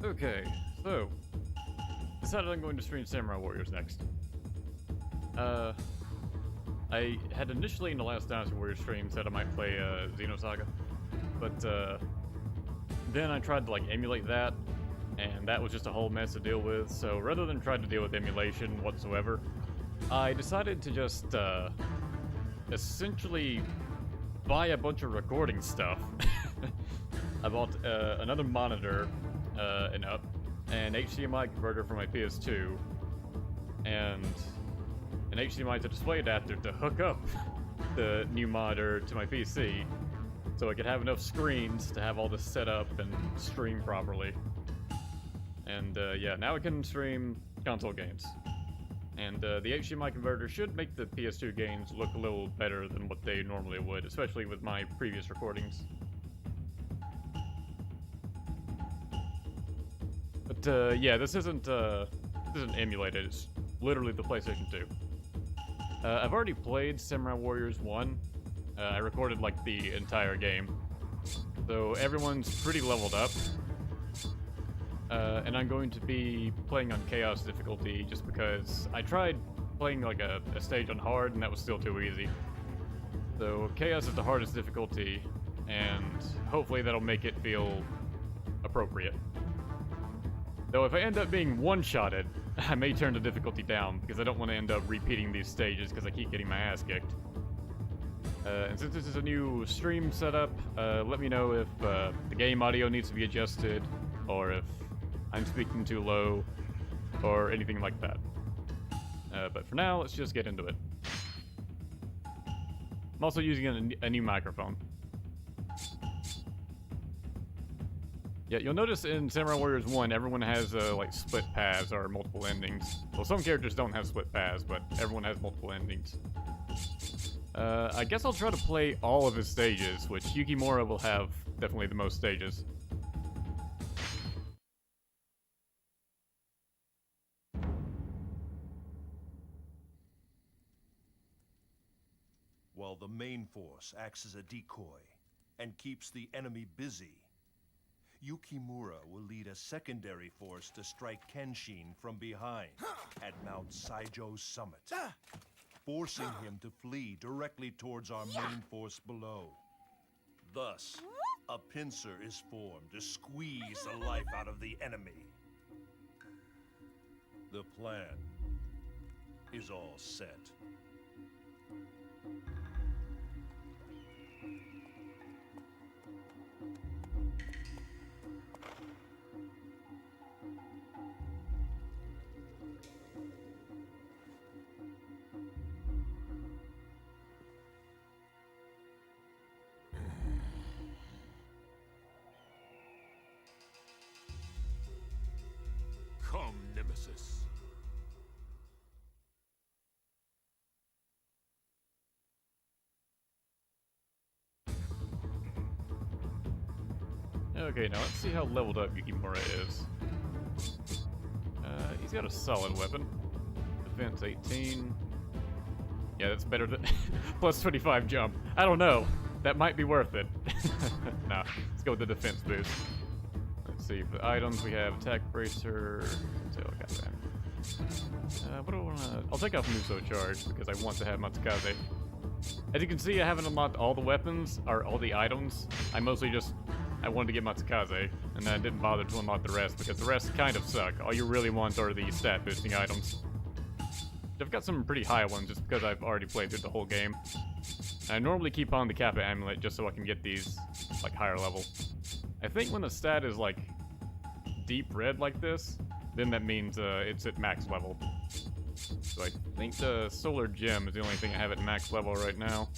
Okay, so decided I'm going to stream Samurai Warriors next. I had initially in the last Dynasty Warriors stream said I might play Xenosaga, but then I tried to like emulate that, and that was just a whole mess to deal with. So rather than try to deal with emulation whatsoever, I decided to just essentially buy a bunch of recording stuff. I bought another monitor, an HDMI converter for my PS2, and an HDMI to display adapter to hook up the new monitor to my PC, so I could have enough screens to have all this set up and stream properly. And yeah, now I can stream console games. And the HDMI converter should make the PS2 games look a little better than what they normally would, especially with my previous recordings. But yeah, this isn't emulated, it's literally the PlayStation 2. I've already played Samurai Warriors 1. I recorded like the entire game. So everyone's pretty leveled up. And I'm going to be playing on Chaos difficulty just because I tried playing like a stage on hard and that was still too easy. So Chaos is the hardest difficulty, and hopefully that'll make it feel appropriate. Though if I end up being one-shotted, I may turn the difficulty down because I don't want to end up repeating these stages because I keep getting my ass kicked. And since this is a new stream setup, let me know if the game audio needs to be adjusted, or if I'm speaking too low, or anything like that. But for now, let's just get into it. I'm also using a new microphone. Yeah, you'll notice in Samurai Warriors 1, everyone has like split paths or multiple endings. Well, some characters don't have split paths, but everyone has multiple endings. I guess I'll try to play all of his stages, which Yukimura will have definitely the most stages. While the main force acts as a decoy and keeps the enemy busy, Yukimura will lead a secondary force to strike Kenshin from behind at Mount Saijo's summit, forcing him to flee directly towards our main force below. Thus, a pincer is formed to squeeze the life out of the enemy. The plan is all set. Come, Nemesis. Okay, now let's see how leveled up Yukimura is. He's got a solid weapon. Defense 18. Yeah, that's better than plus 25 jump. I don't know. That might be worth it. Nah, let's go with the defense boost. Let's see, for the items we have attack bracer. What do I wanna... I'll take off Muso charge because I want to have Matsukaze. As you can see, I haven't unlocked all the weapons, or all the items. I mostly just... I wanted to get Matsukaze, and then I didn't bother to unlock the rest because the rest kind of suck. All you really want are the stat boosting items. I've got some pretty high ones just because I've already played through the whole game. I normally keep on the Kappa Amulet just so I can get these, like, higher level. I think when the stat is, like, deep red like this, then that means it's at max level. So I think the Solar Gem is the only thing I have at max level right now.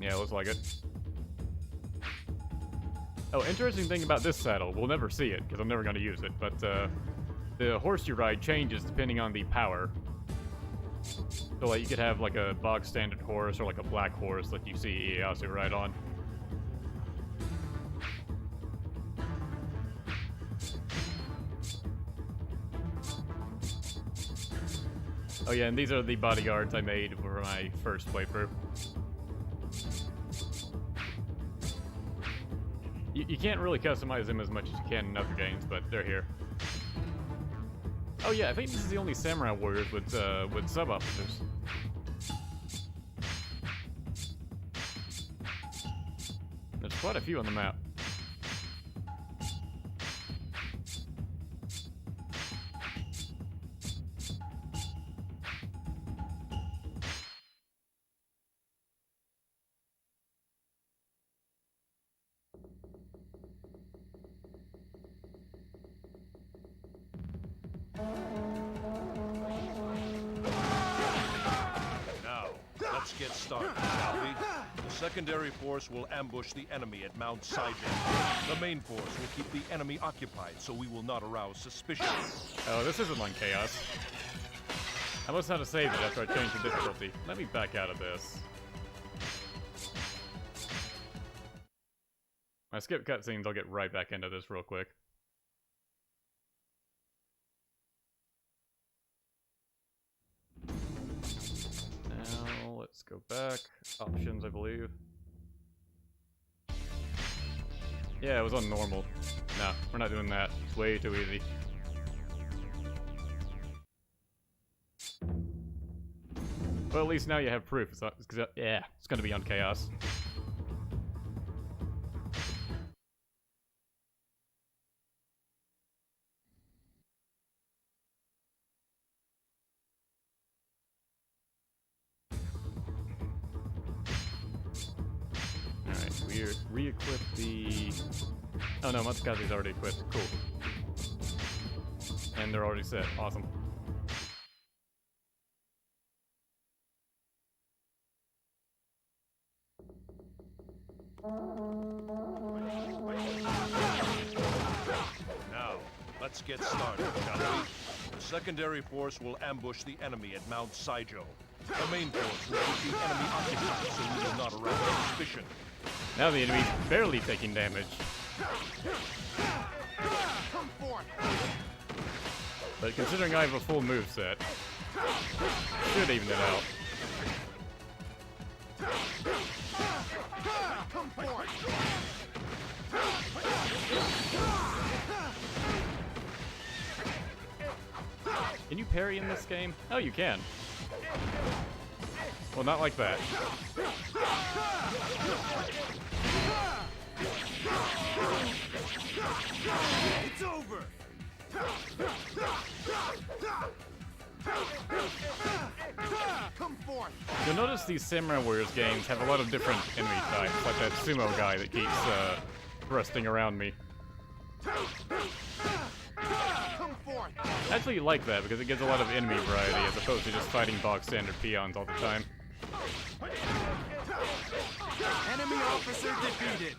Yeah, looks like it. Oh, interesting thing about this saddle, we'll never see it because I'm never going to use it, but the horse you ride changes depending on the power. So like you could have like a box standard horse or like a black horse like you see Ieyasu ride on. Oh yeah, and these are the bodyguards I made for my first playthrough. You can't really customize them as much as you can in other games, but they're here. Oh yeah, I think this is the only samurai warriors with sub-officers. There's quite a few on the map. Now, let's get started, shall we? The secondary force will ambush the enemy at Mount Saijo. The main force will keep the enemy occupied, so we will not arouse suspicion. Oh, this isn't on Chaos. I must have to save it after I change the difficulty. Let me back out of this. I skip cutscenes, I'll get right back into this real quick. Now, let's go back. Options, I believe. Yeah, it was on normal. No, we're not doing that. It's way too easy. But at least now you have proof. Yeah, it's gonna be on Chaos. Alright, we re-equip the... Oh no, Matsukaze's already equipped. Cool. And they're already set. Awesome. Now, let's get started, shall we? The secondary force will ambush the enemy at Mount Saijo. The main force will keep the enemy occupied, so we will not arouse suspicion. Now the enemy's barely taking damage. But considering I have a full move set, should even it out. Can you parry in this game? Oh, you can. Well, not like that. It's over! Come forth! You'll notice these Samurai Warriors games have a lot of different enemy types, like that sumo guy that keeps thrusting around me. I actually like that because it gives a lot of enemy variety as opposed to just fighting box standard peons all the time. Enemy officer defeated.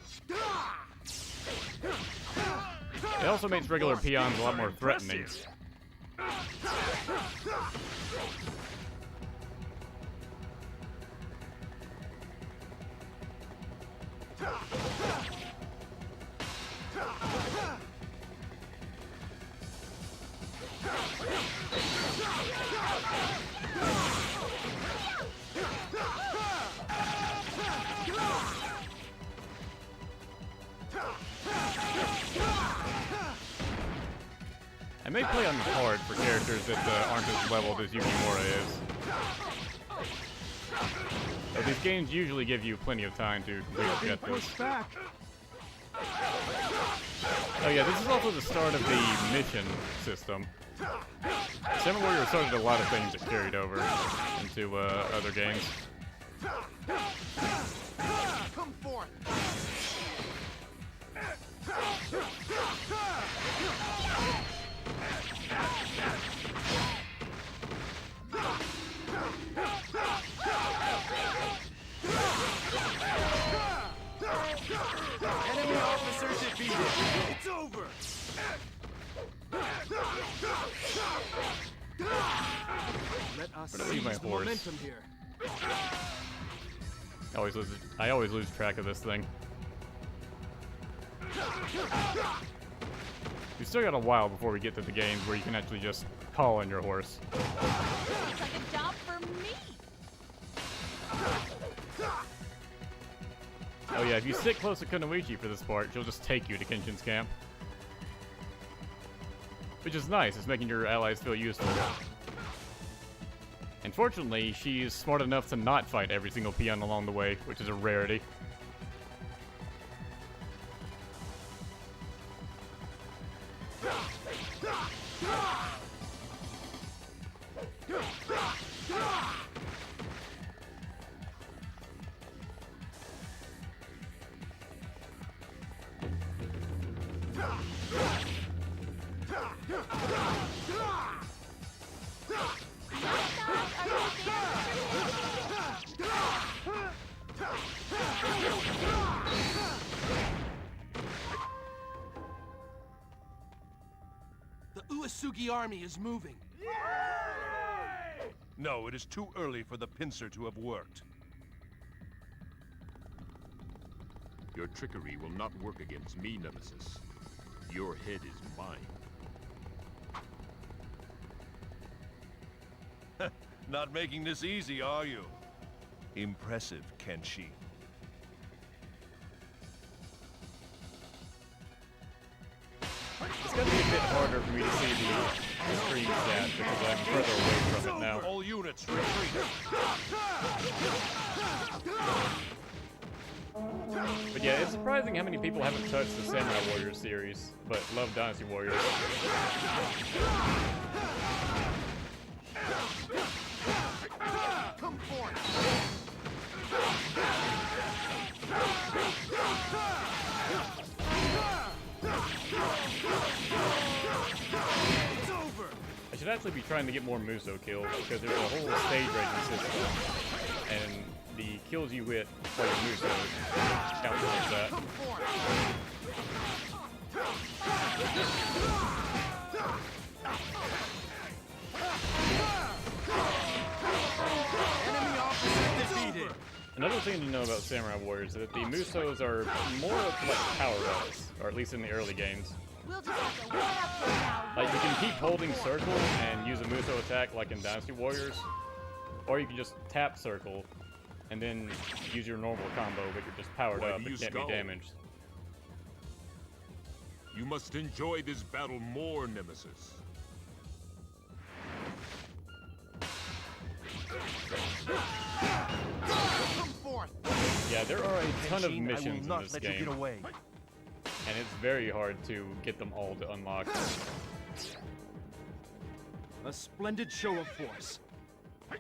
It also makes regular peons a lot more threatening. I may play on hard for characters that aren't as leveled as Yukimura is. But these games usually give you plenty of time to complete objectives. Oh yeah, this is also the start of the mission system. Samurai Warrior started a lot of things that carried over into other games. Come forth. Enemy officer defeated! It's over! Let us Where did I leave my seize the horse? momentum here. I always lose track of this thing. We still got a while before we get to the games where you can actually just call on your horse. Looks like a job for me. Oh yeah, if you sit close to Kunoichi for this part, she'll just take you to Kenshin's camp. Which is nice, it's making your allies feel useful. Unfortunately, she's smart enough to not fight every single peon along the way, which is a rarity. The Uesugi army is moving. No, it is too early for the pincer to have worked. Your trickery will not work against me, Nemesis. Your head is mine. Not making this easy, are you? Impressive, Kenshin. It's gonna be a bit harder for me to see the screen stat because I'm further away from it now. All units retreat. But yeah, it's surprising how many people haven't touched the Samurai Warriors series, but love Dynasty Warriors. Come forth. It's over. I should actually be trying to get more Muso kills because there's a whole stage rating system, and the kills you get while you're Muso count towards that. Come forth. Enemy officer defeated. Another thing to know about Samurai Warriors is that the Musos are more of like power-ups, or at least in the early games. We'll just have to one up them now. Like, you can keep holding circle and use a Muso attack like in Dynasty Warriors, or you can just tap circle and then use your normal combo, but you're just powered Why up do and you can't be scowl? damaged. You must enjoy this battle more, Nemesis. Come forth. Yeah, there are a ton of Kenshin, I missions will in not this let you game, get away. and it's very hard to get them all to unlock. A splendid show of force. I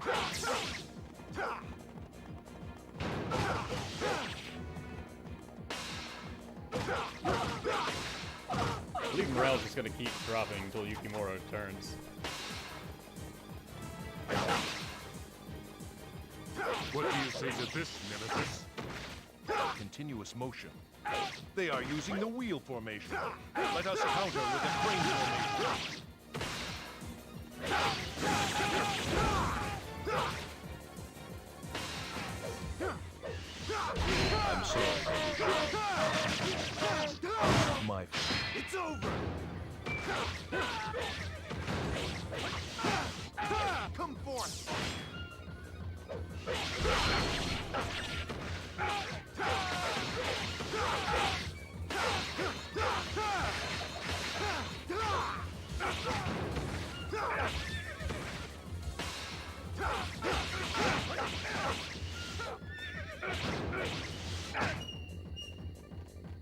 believe morale's just gonna keep dropping until Yukimura turns. What do you say to this, Nemesis? Continuous motion. They are using the wheel formation. Let us counter with a crane formation. I'm sorry. My fault. It's over. Come forth.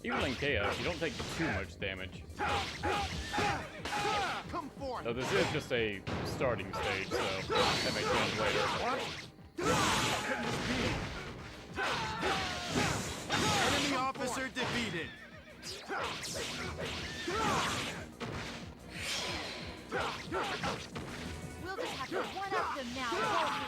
Even in Chaos, you don't take too much damage. Come forth. Though this is just a starting stage, so that may change later. Enemy officer defeated. We'll just have to one up them now, won't we?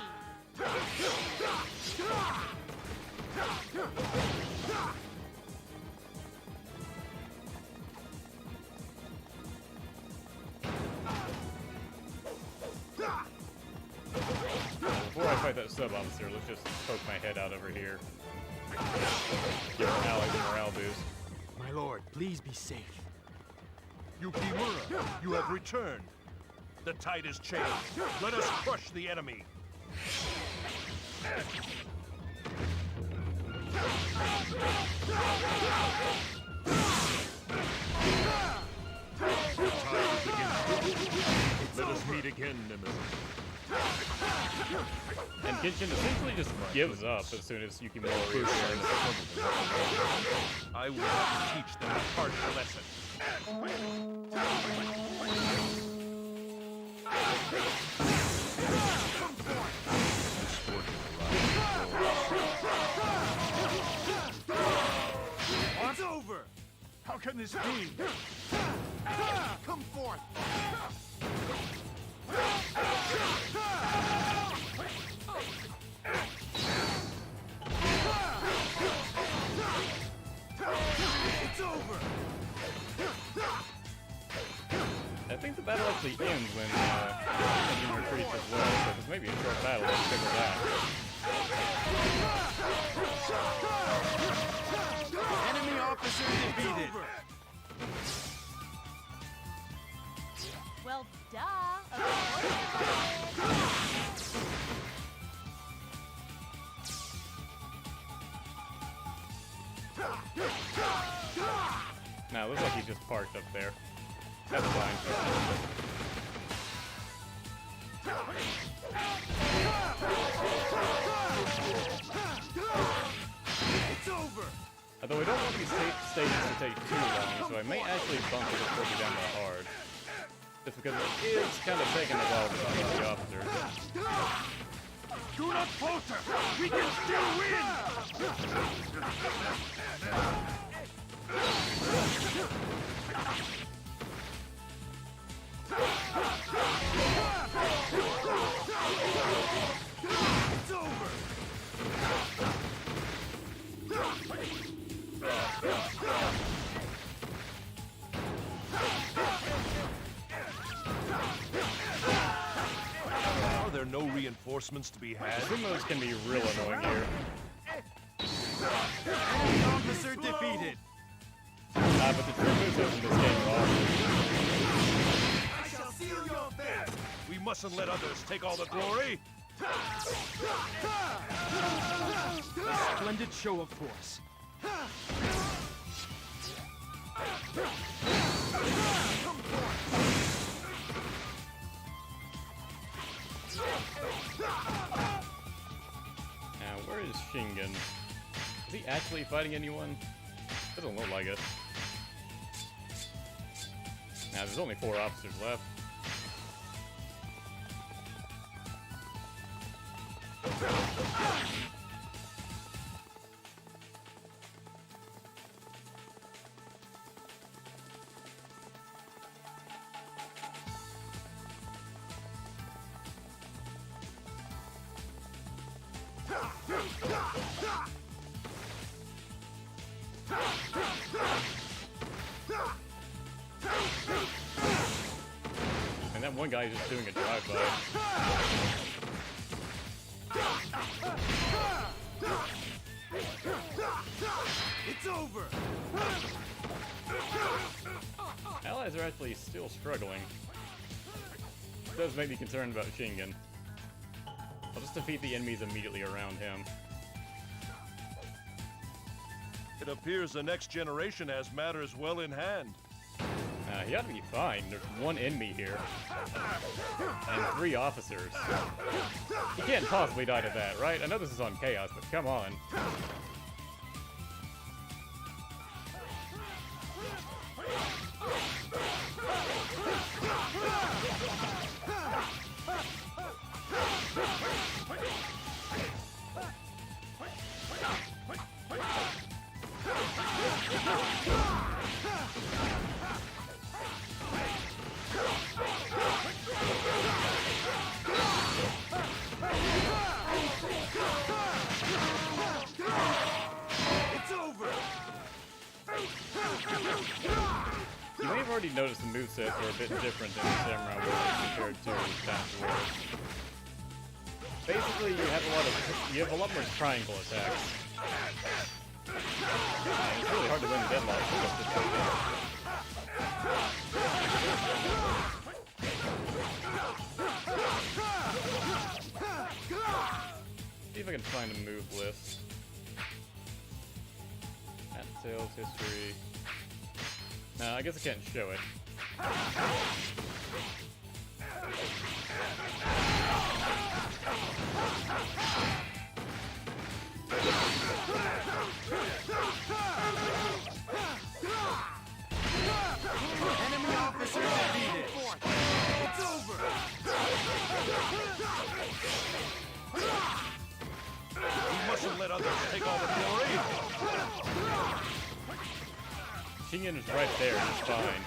Before I fight that sub-officer, let's just poke my head out over here. Give our allies a morale boost. My lord, please be safe. Yukimura, you have returned. The tide has changed. Let us crush the enemy. Let us meet again, Nemesis. And Genshin essentially just gives up as soon as Yukimura reappears. I will have to teach them a hard lesson. It's over! How can this be? Come forth! It's over! I think the battle actually ends when Genshin retreats as well, so this may be a short battle to figure that. Enemy officer defeated! Well, duh. Of course I Now, it looks like he just parked up there. That's fine. It's over! Although I don't want these stages to take too long, so I may actually bump it further down to hard. Just because it is kind of taking a while to find the officers. Do not falter! We can still win! It's over! Are there no reinforcements to be had? Sumos can be real annoying here. Enemy officer defeated! But the true Musos in this game are awesome. I shall seal your fate! We mustn't let others take all the glory. Splendid show of force. Now, where is Shingen? Is he actually fighting anyone? Doesn't look like it. Now, there's only 4 officers left. And that one guy is just doing a drive-by. It's over! Allies are actually still struggling. It does make me concerned about Shingen. I'll just defeat the enemies immediately around him. It appears the next generation has matters well in hand. He ought to be fine. There's 1 enemy here. And 3 officers. He can't possibly die to that, right? I know this is on Chaos, but come on. It's over! You may have already noticed the movesets are a bit different than Samurai Warriors compared to Dynasty Warriors. Basically, you have a lot more triangle attacks. And it's really hard to win deadlock with just this one. See if I can find a move list. And Details, history. No, I guess I can't show it. Enemy officer defeated. It's over. We mustn't let others take all the glory. Shingen is right there, it's fine.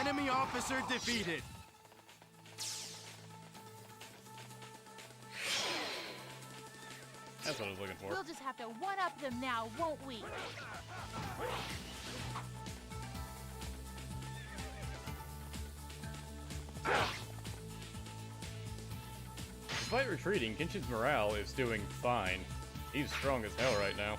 Enemy officer defeated. That's what I was looking for. We'll just have to one-up them now, won't we? Despite retreating, Kenshin's morale is doing fine. He's strong as hell right now.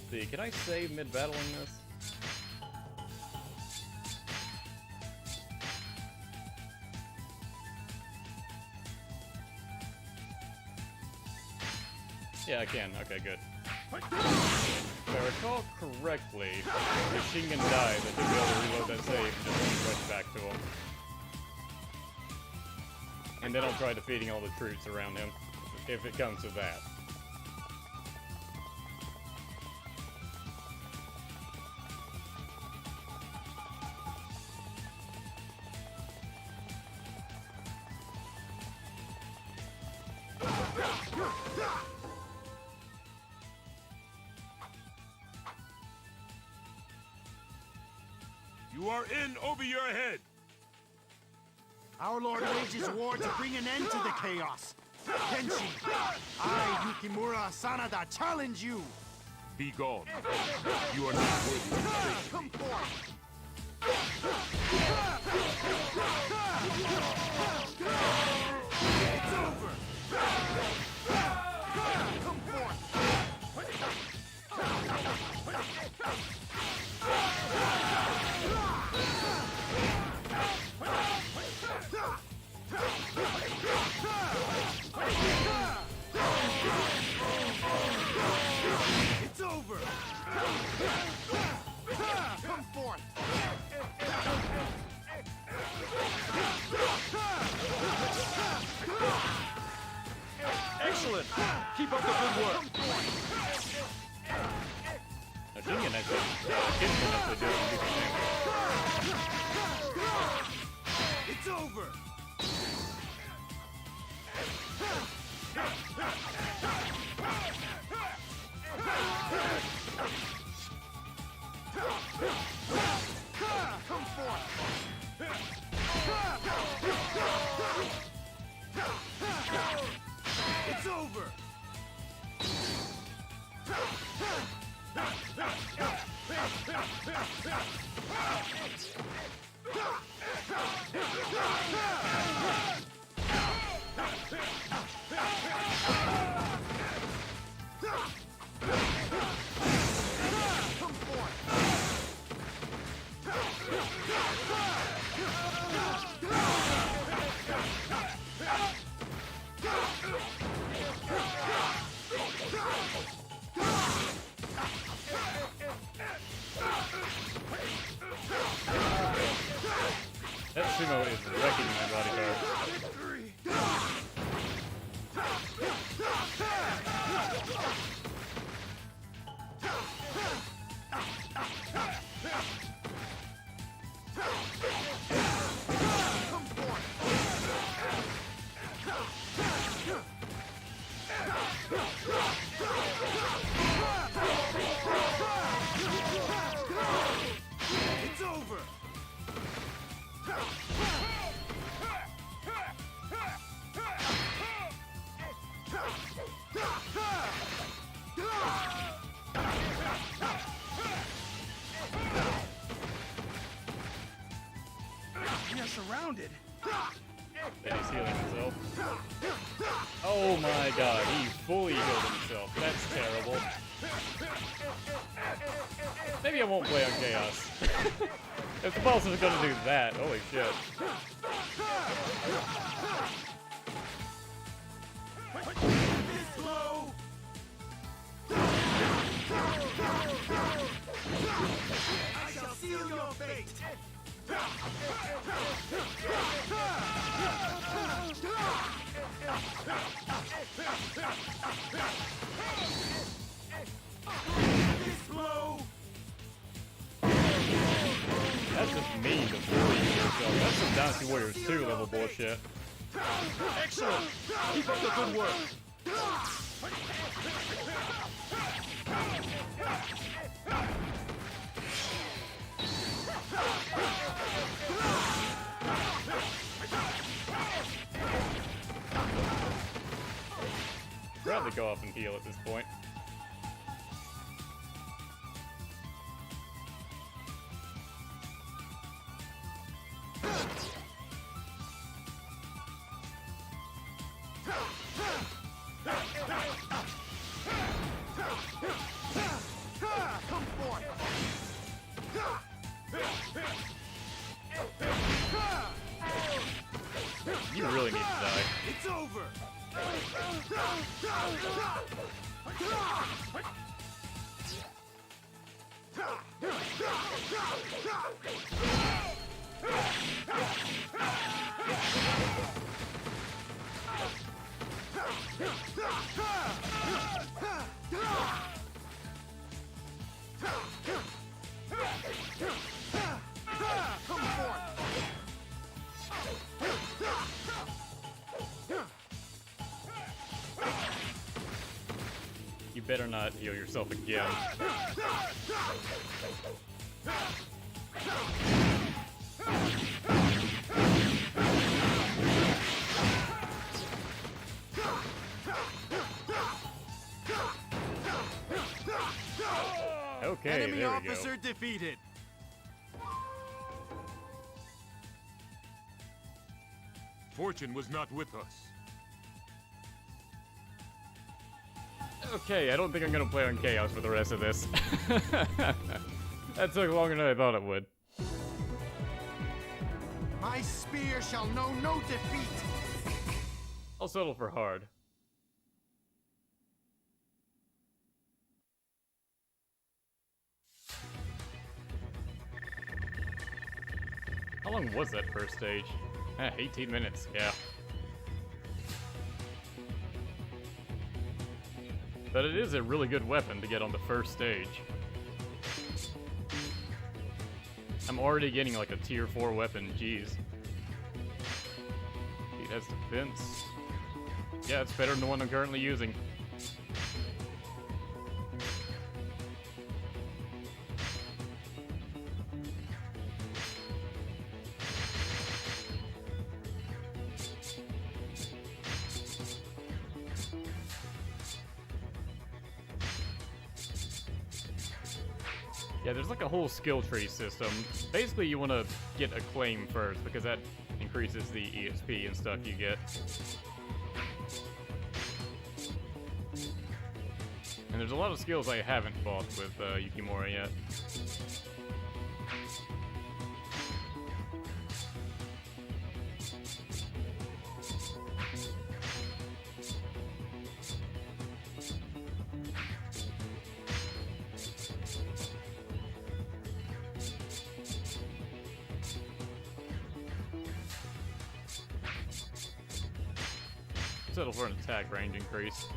See, can I save mid-battle in this? Yeah, I can. Okay, good. If I recall correctly, if Shingen dies, I should be able to reload that save and just rush back to him. And then I'll try defeating all the troops around him, if it comes to that. You are in over your head. Our Lord wages war to bring an end to the chaos. Kenshin, I, Yukimura Sanada, challenge you. Be gone. You are not worthy of faith. Come forth. It's over. Come forth. It's over. Come forth. Excellent. Keep up the good work. Now, Shingen actually, Kenshin actually doing decent damage. It's over. Come forth. It's over. Come forth. That sumo is wrecking my bodyguard. Come forth. It's over. We are surrounded. And he's healing himself. Oh my god, he fully healed himself. That's terrible. Maybe I won't play on Chaos. If the boss is gonna do that, holy shit. I shall seal your fate. This blow. That's just mean to fully heal yourself. That's some Dynasty Warriors 2 level bullshit. Excellent! Keep up the good work! I'd rather go up and heal at this point. Come forth. You really need to die. It's over. Come forth. You better not heal yourself again. Okay, Enemy there we go. officer defeated. Fortune was not with us. Okay, I don't think I'm gonna play on Chaos for the rest of this. That took longer than I thought it would. My spear shall know no defeat. I'll settle for hard. How long was that first stage? 18 minutes, yeah. But it is a really good weapon to get on the first stage. I'm already getting like a tier 4 weapon, jeez. It has defense. Yeah, it's better than the one I'm currently using. Yeah, there's like a whole skill tree system. Basically, you want to get Acclaim first, because that increases the EXP and stuff you get. And there's a lot of skills I haven't bought with Yukimura yet. Settle for an attack range increase.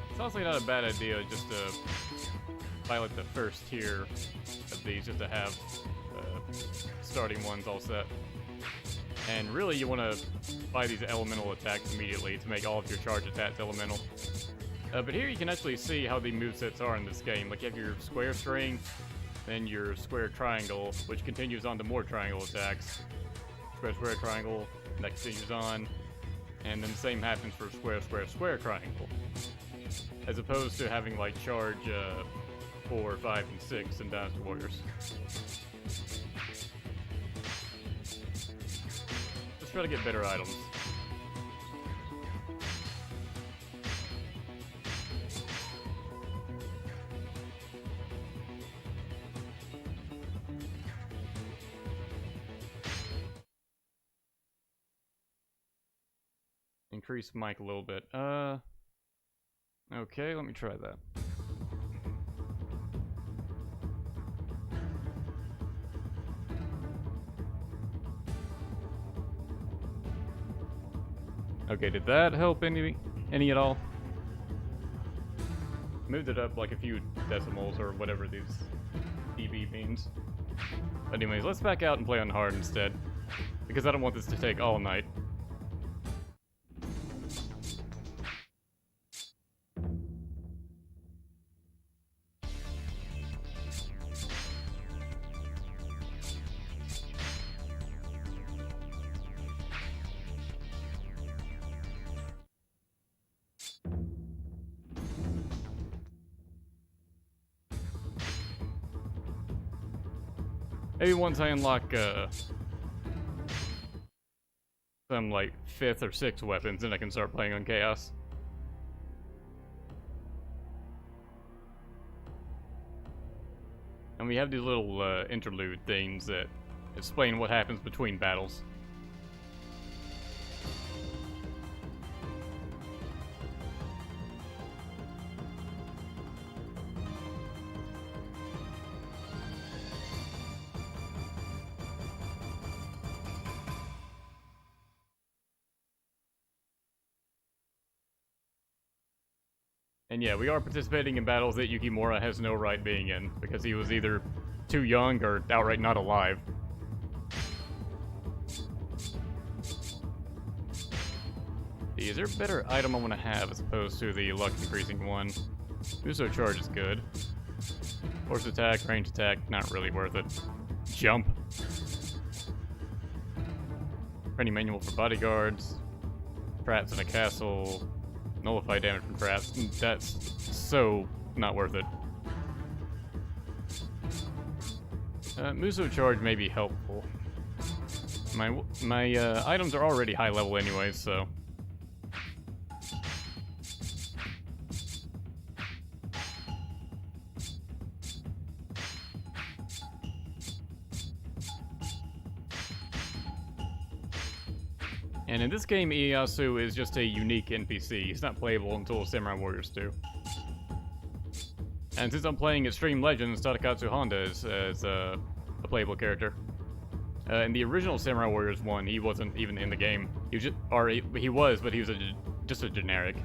It's honestly not a bad idea just to buy like the first tier of these just to have starting ones all set. And really you want to buy these elemental attacks immediately to make all of your charge attacks elemental. But here you can actually see how the movesets are in this game. Like you have your square strength, then your square triangle, which continues on to more triangle attacks. Square, square, triangle, that continues on. And then the same happens for square, square, square, triangle. As opposed to having like charge 4, 5, and 6 in Dynasty Warriors. Let's try to get better items. Increase mic a little bit. Okay, let me try that. Okay, did that help any at all? Moved it up like a few decimals or whatever these dB means. But anyways, let's back out and play on hard instead, because I don't want this to take all night. Maybe once I unlock some like 5th or 6th weapons, then I can start playing on Chaos. And we have these little interlude things that explain what happens between battles. And yeah, we are participating in battles that Yukimura has no right being in, because he was either too young or outright not alive. Is there a better item I want to have as opposed to the luck increasing one? Uso charge is good. Force attack, range attack, not really worth it. Jump. Training manual for bodyguards. Traps in a castle. Nullify damage from traps. That's so not worth it. Muso charge may be helpful. My items are already high level anyways, so. And in this game, Ieyasu is just a unique NPC. He's not playable until Samurai Warriors 2. And since I'm playing Xtreme Legends, Tadakatsu Honda is a playable character. In the original Samurai Warriors 1, he wasn't even in the game. He was just, or he was, but he was just a generic.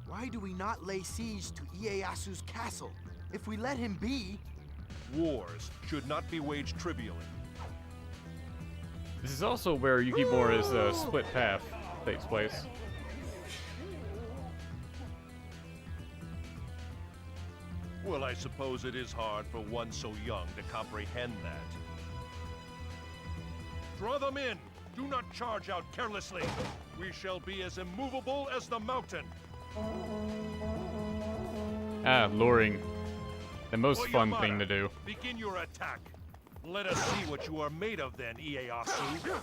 Why do we not lay siege to Ieyasu's castle? If we let him be... Wars should not be waged trivially. This is also where Yukimura's split path takes place. Well, I suppose it is hard for one so young to comprehend that. Draw them in! Do not charge out carelessly! We shall be as immovable as the mountain! Ah, luring. The most fun thing to do. Begin your attack. Let us see what you are made of then, Ieyasu.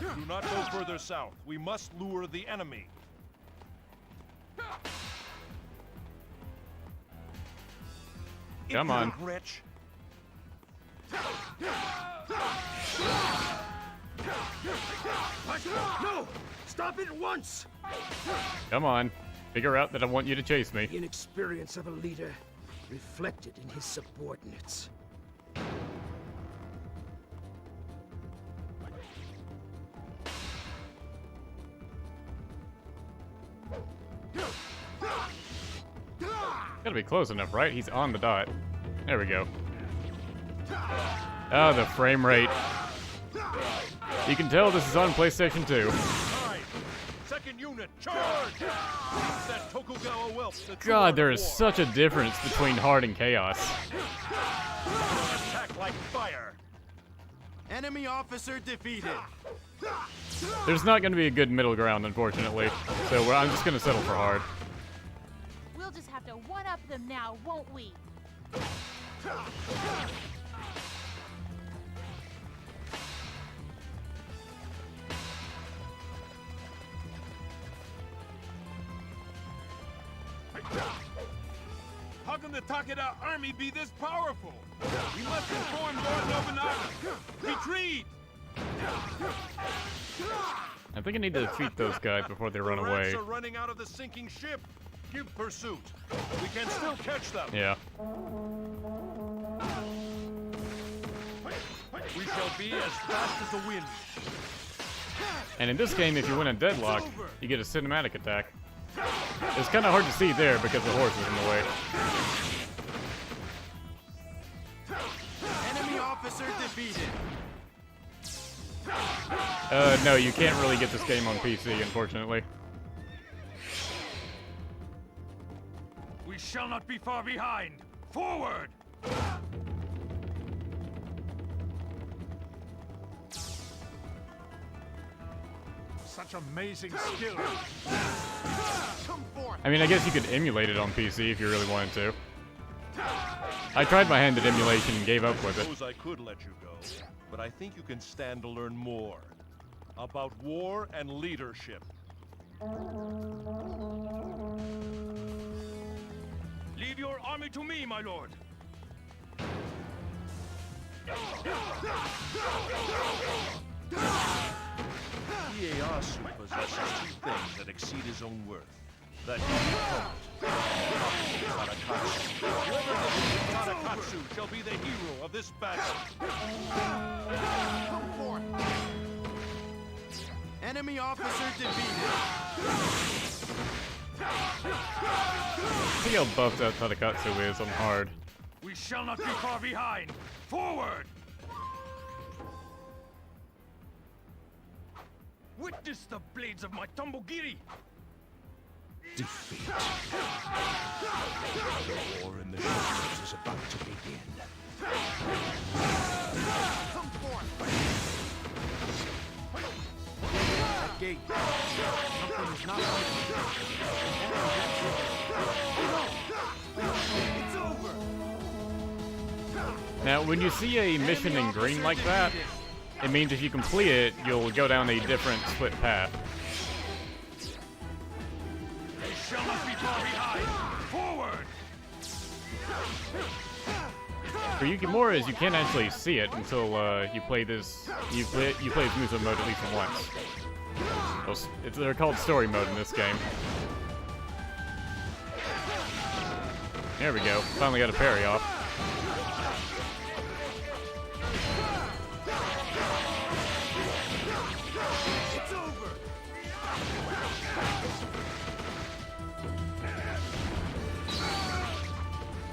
Do not go further south. We must lure the enemy. Come on. Wretch. No! Stop it at once! Come on. Figure out that I want you to chase me. The inexperience of a leader reflected in his subordinates. Gotta be close enough, right? He's on the dot. There we go. Oh, the frame rate. You can tell this is on PlayStation 2. Second unit, charge! That Tokugawa whelp, the God, there War. is such a difference between hard and chaos. Attack like fire. Enemy officer defeated. There's not going to be a good middle ground, unfortunately. So I'm just going to settle for hard. We'll just have to one-up them now, won't we? How can the Takeda army be this powerful? We must inform Lord Nobunaga. Retreat! I think I need to defeat those guys before they run The away. rats are running out of the sinking ship. Give pursuit. We can still catch them. Yeah. We shall be as fast as the wind. And in this game, if you win a deadlock, you get a cinematic attack. It's kind of hard to see there because the horse is in the way. Enemy officer defeated. No, you can't really get this game on PC, unfortunately. We shall not be far behind. Forward! Such amazing skill. Come forth. I mean, I guess you could emulate it on PC if you really wanted to. I tried my hand at emulation and gave up with I it. suppose I could let you go, but I think you can stand to learn more about war and leadership. Leave your army to me, my lord. Ieyasu possesses two things that exceed his own worth. That Tarakatsu. Whoever defeats Tarakatsu shall be the hero of this battle. Come forth. Enemy officer defeated. See how buffed out Tadakatsu is on hard. We shall not be far behind. Forward! Witness the blades of my Tombogiri! Defeat. The war in the shadows is about to begin. Come forth. That gate. Something is not right. It's over. Now, when you see a mission in green like that, it means if you complete it, you'll go down a different split path. We shall not be far behind. Forward! For Yukimura's, you can't actually see it until you play this. You play as Muso mode at least once. Well, they're called story mode in this game. There we go. Finally got a parry off. It's over.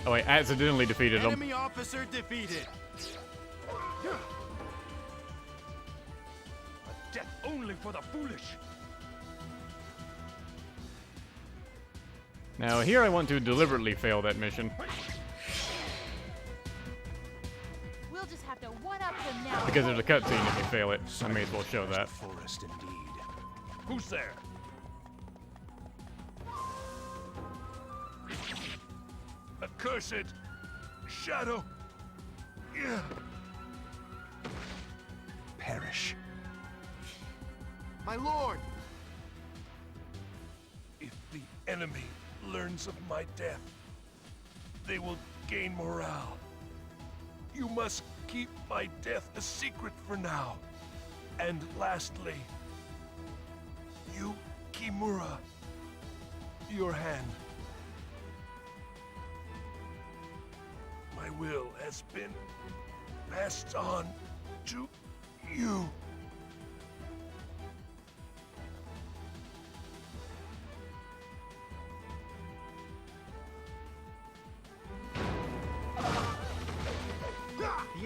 Oh, I accidentally defeated him. Enemy officer defeated. Death only for the foolish. Now, here I want to deliberately fail that mission. We'll just have to one-up them now. Because there's a cutscene if you fail it. I may as well show that. Forest indeed. Who's there? Accursed shadow. Yeah. Perish. My lord. If the enemy learns of my death, they will gain morale. You must keep my death a secret for now. And lastly, Yukimura, your hand. My will has been passed on to you.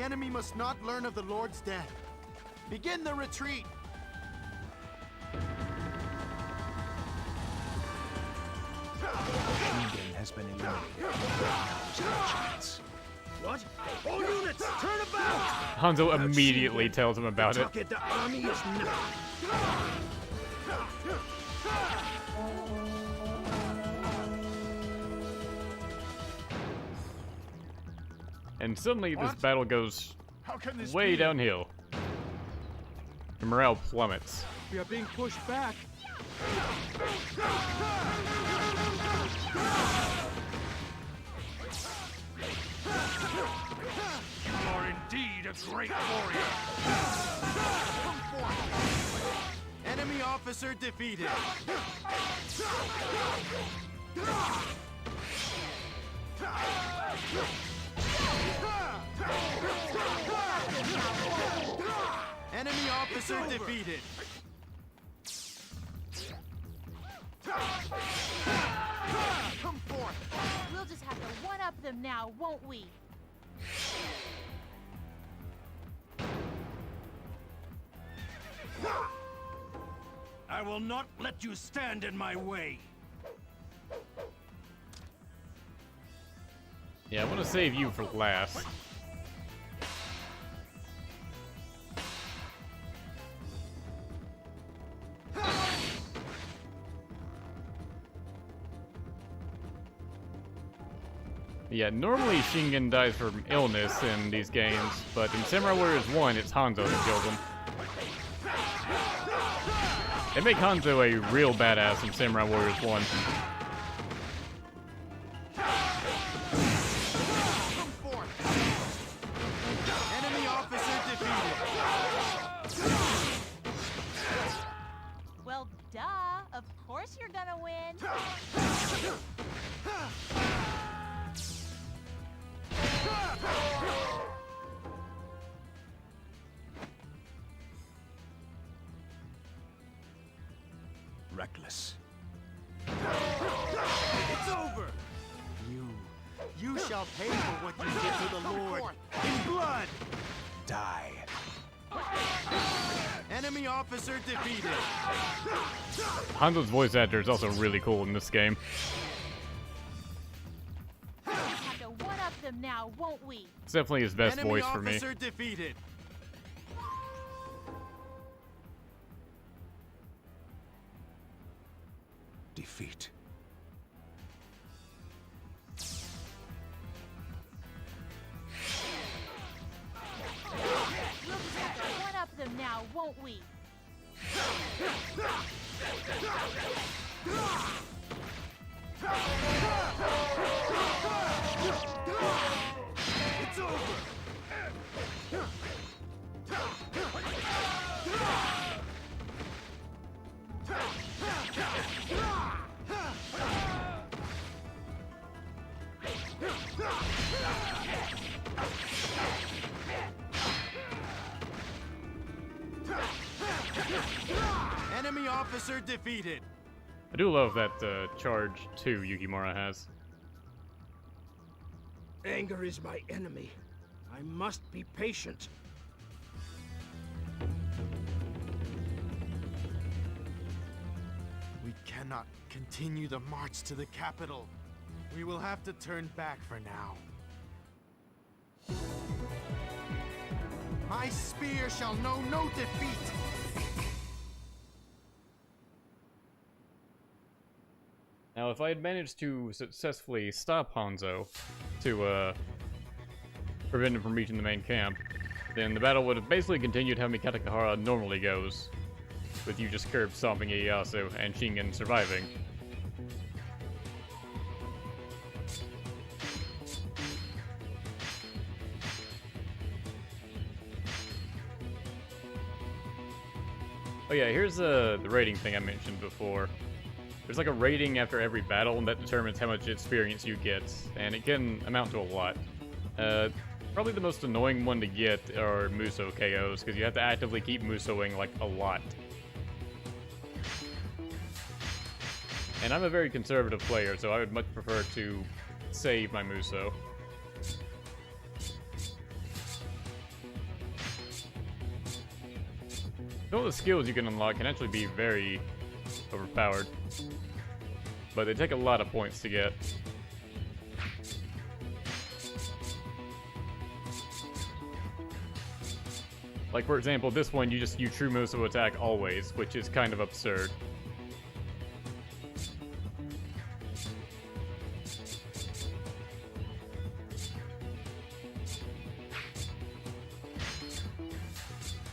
The enemy must not learn of the Lord's death. Begin the retreat! Shingen has been eliminated. Now's our chance. What? All units, turn about! Hanzo immediately tells him about it. The army is now. And suddenly this What? battle goes How can this way be? downhill. The morale plummets. We are being pushed back. You are indeed a great warrior. Enemy officer defeated. Enemy officer defeated. Come forth. We'll just have to one-up them now, won't we? I will not let you stand in my way. Yeah, I want to save you for last. Yeah, normally Shingen dies from illness in these games, but in Samurai Warriors 1, it's Hanzo that kills him. They make Hanzo a real badass in Samurai Warriors 1. Come forth. Enemy officer defeated. Well, duh. Of course you're gonna win. Reckless. It's over. You shall pay for what you did to the Lord in blood. Die. Enemy officer defeated. Hanzo's voice actor is also really cool in this game. We'll just have to one-up them now, won't we? It's definitely his best Enemy voice for me. officer defeated. Defeat. We'll just have to one-up them now, won't we? It's over. Enemy officer defeated. I do love that charge 2 Yukimura has. Anger is my enemy. I must be patient. We cannot continue the march to the capital. We will have to turn back for now. My spear shall know no defeat. Now, if I had managed to successfully stop Hanzo to prevent him from reaching the main camp, then the battle would have basically continued how Mikatakahara normally goes, with you just curb stomping Ieyasu and Shingen surviving. Oh yeah, here's the rating thing I mentioned before. There's like a rating after every battle, and that determines how much experience you get, and it can amount to a lot. Probably the most annoying one to get are Muso KOs, because you have to actively keep Musoing like a lot. And I'm a very conservative player, so I would much prefer to save my Muso. Some of the skills you can unlock can actually be very overpowered, but they take a lot of points to get. Like, for example, this one, you just use True Muso attack always, which is kind of absurd.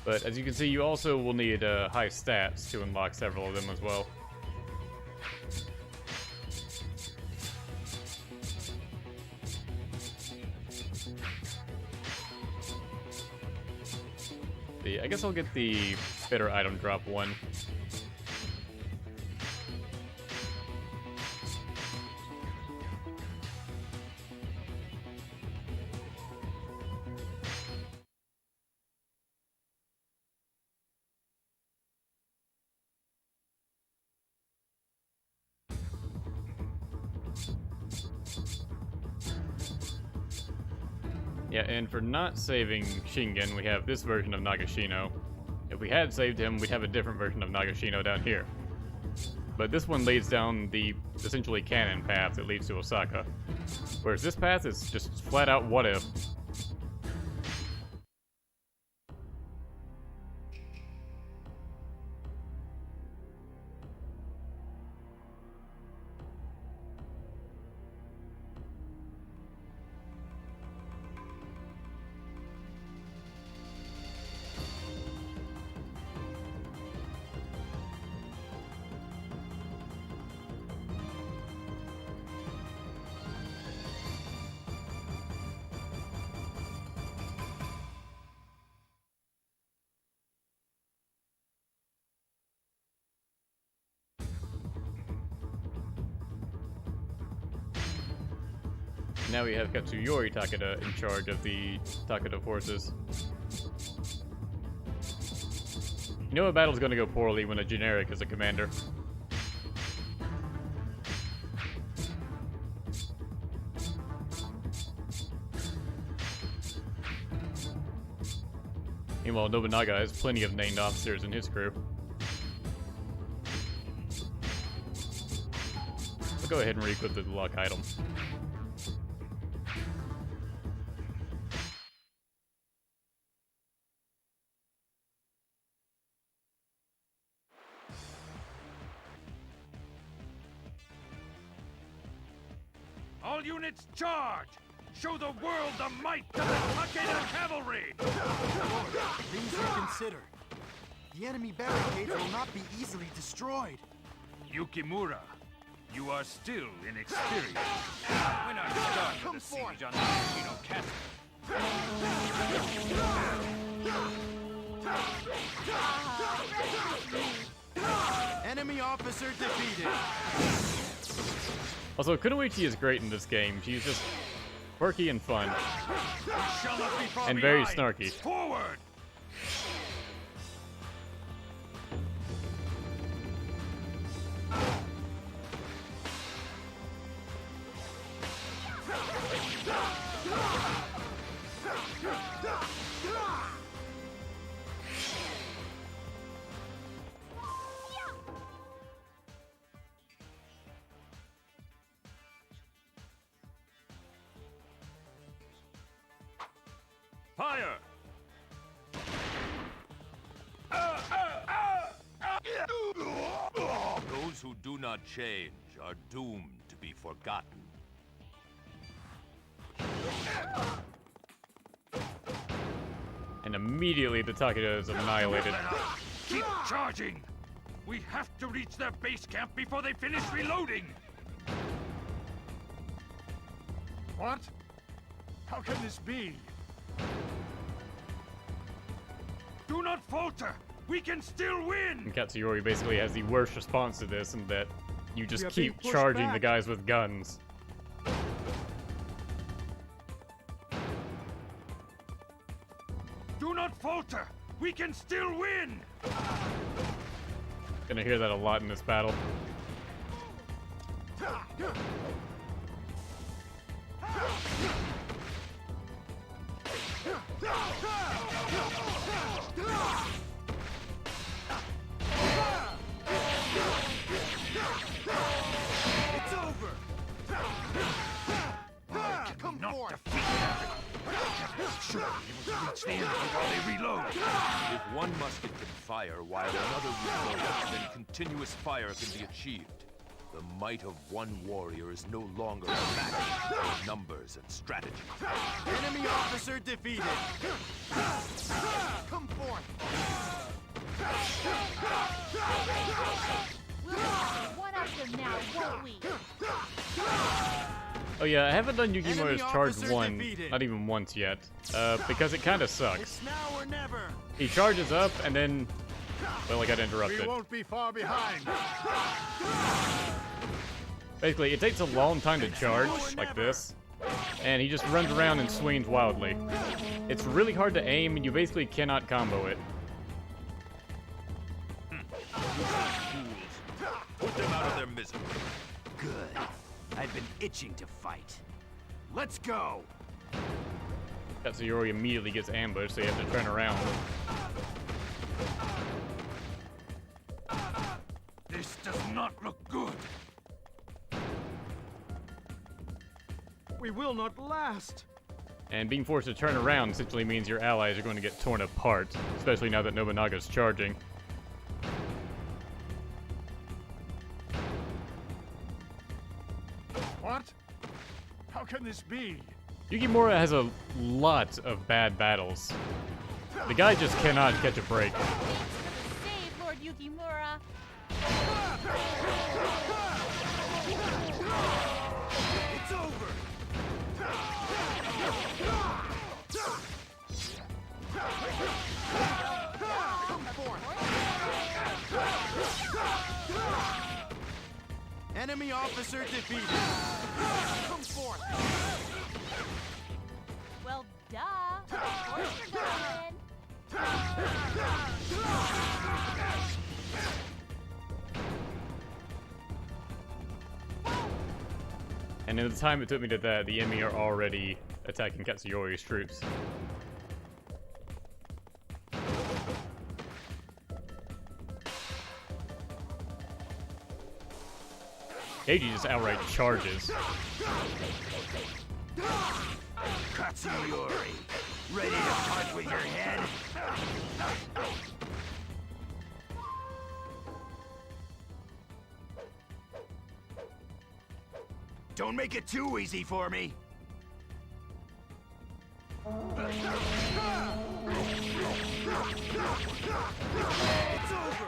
But as you can see, you also will need high stats to unlock several of them as well. I guess I'll get the better item drop one. Yeah, and for not saving Shingen, we have this version of Nagashino. If we had saved him, we'd have a different version of Nagashino down here. But this one leads down the essentially canon path that leads to Osaka. Whereas this path is just flat out what if. Now we have Katsuyori Takeda in charge of the Takeda forces. You know a battle's gonna go poorly when a generic is a commander. Meanwhile, Nobunaga has plenty of named officers in his crew. I'll go ahead and re-equip the luck item. All units charge! Show the world the might of the Takeda cavalry! Things to consider. The enemy barricades will not be easily destroyed. Yukimura, you are still inexperienced. When I started the siege on Nagashino Castle. Enemy officer defeated. Also, Kunoichi is great in this game. She's just quirky and fun. And very snarky. Forward! Fire! Those who do not change are doomed to be forgotten. And immediately the Takeda is annihilated. Keep charging! We have to reach their base camp before they finish reloading! What? How can this be? Do not falter! We can still win! And Katsuyori basically has the worst response to this, in that you just are being keep pushed charging back. the guys with guns. Do not falter! We can still win! Gonna hear that a lot in this battle. Should be able to reach the enemy while they reload. If one musket can fire while another reloads, then continuous fire can be achieved. The might of one warrior is no longer a matter of numbers and strategy. Enemy officer defeated. Come forth. We'll have to one-up them now, won't we? Oh yeah, I haven't done Yukimura's Enemy charge officer 1, defeated. not even once yet, because it kind of sucks. It's now or never. He charges up and then, well, I got interrupted. We won't be far behind. Basically, it takes a long time to charge, like this, and he just runs around and swings wildly. It's really hard to aim, and you basically cannot combo it. Put them out of their misery. Good. I've been itching to fight. Let's go. Katsuyori immediately gets ambushed, so you have to turn around. This does not look good. We will not last. And being forced to turn around essentially means your allies are going to get torn apart, especially now that Nobunaga's charging. What? How can this be? Yukimura has a lot of bad battles. The guy just cannot catch a break. Save Lord Yukimura. It's over. Come forth. Enemy officer defeated. Come forth. Well, duh. Of course you're gonna win. And in the time it took me to that, the enemy are already attacking Katsuyori's troops. Keiji just outright charges. Katsuyori, ready to fight with your head? Don't make it too easy for me. It's over.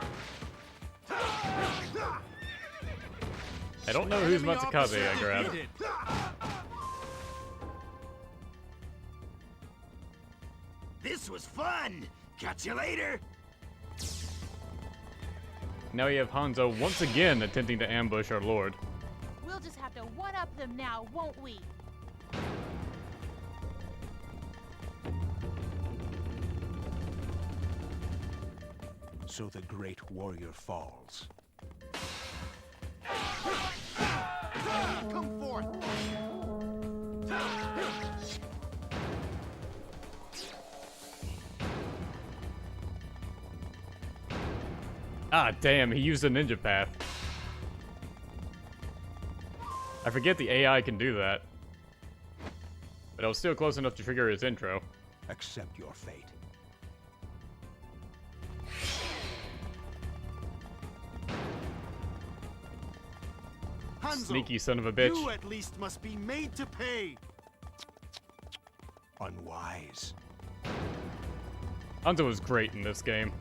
I don't know whose Enemy Matsukaze officer I grabbed. defeated. This was fun. Catch you later. Now you have Hanzo once again attempting to ambush our lord. We'll just have to one-up them now, won't we? So the great warrior falls. Come forth. Ah, damn, he used a ninja path. I forget the AI can do that. But I was still close enough to trigger his intro. Accept your fate. Hanzo, Sneaky son of a bitch. you at least must be made to pay. Unwise. Hanzo was great in this game.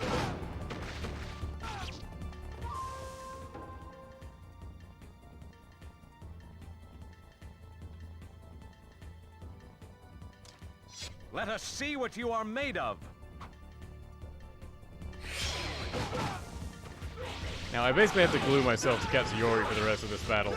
Let us see what you are made of. Now I basically have to glue myself to Katsuyori for the rest of this battle.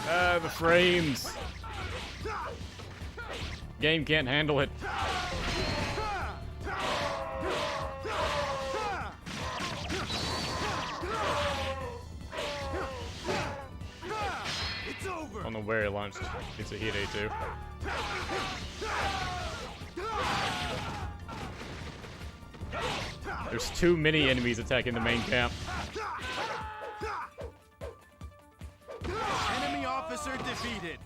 Ah, the frames. Game can't handle it. It's over. I don't know where he launched. It's a Hide too. There's too many enemies attacking the main camp. Enemy officer defeated.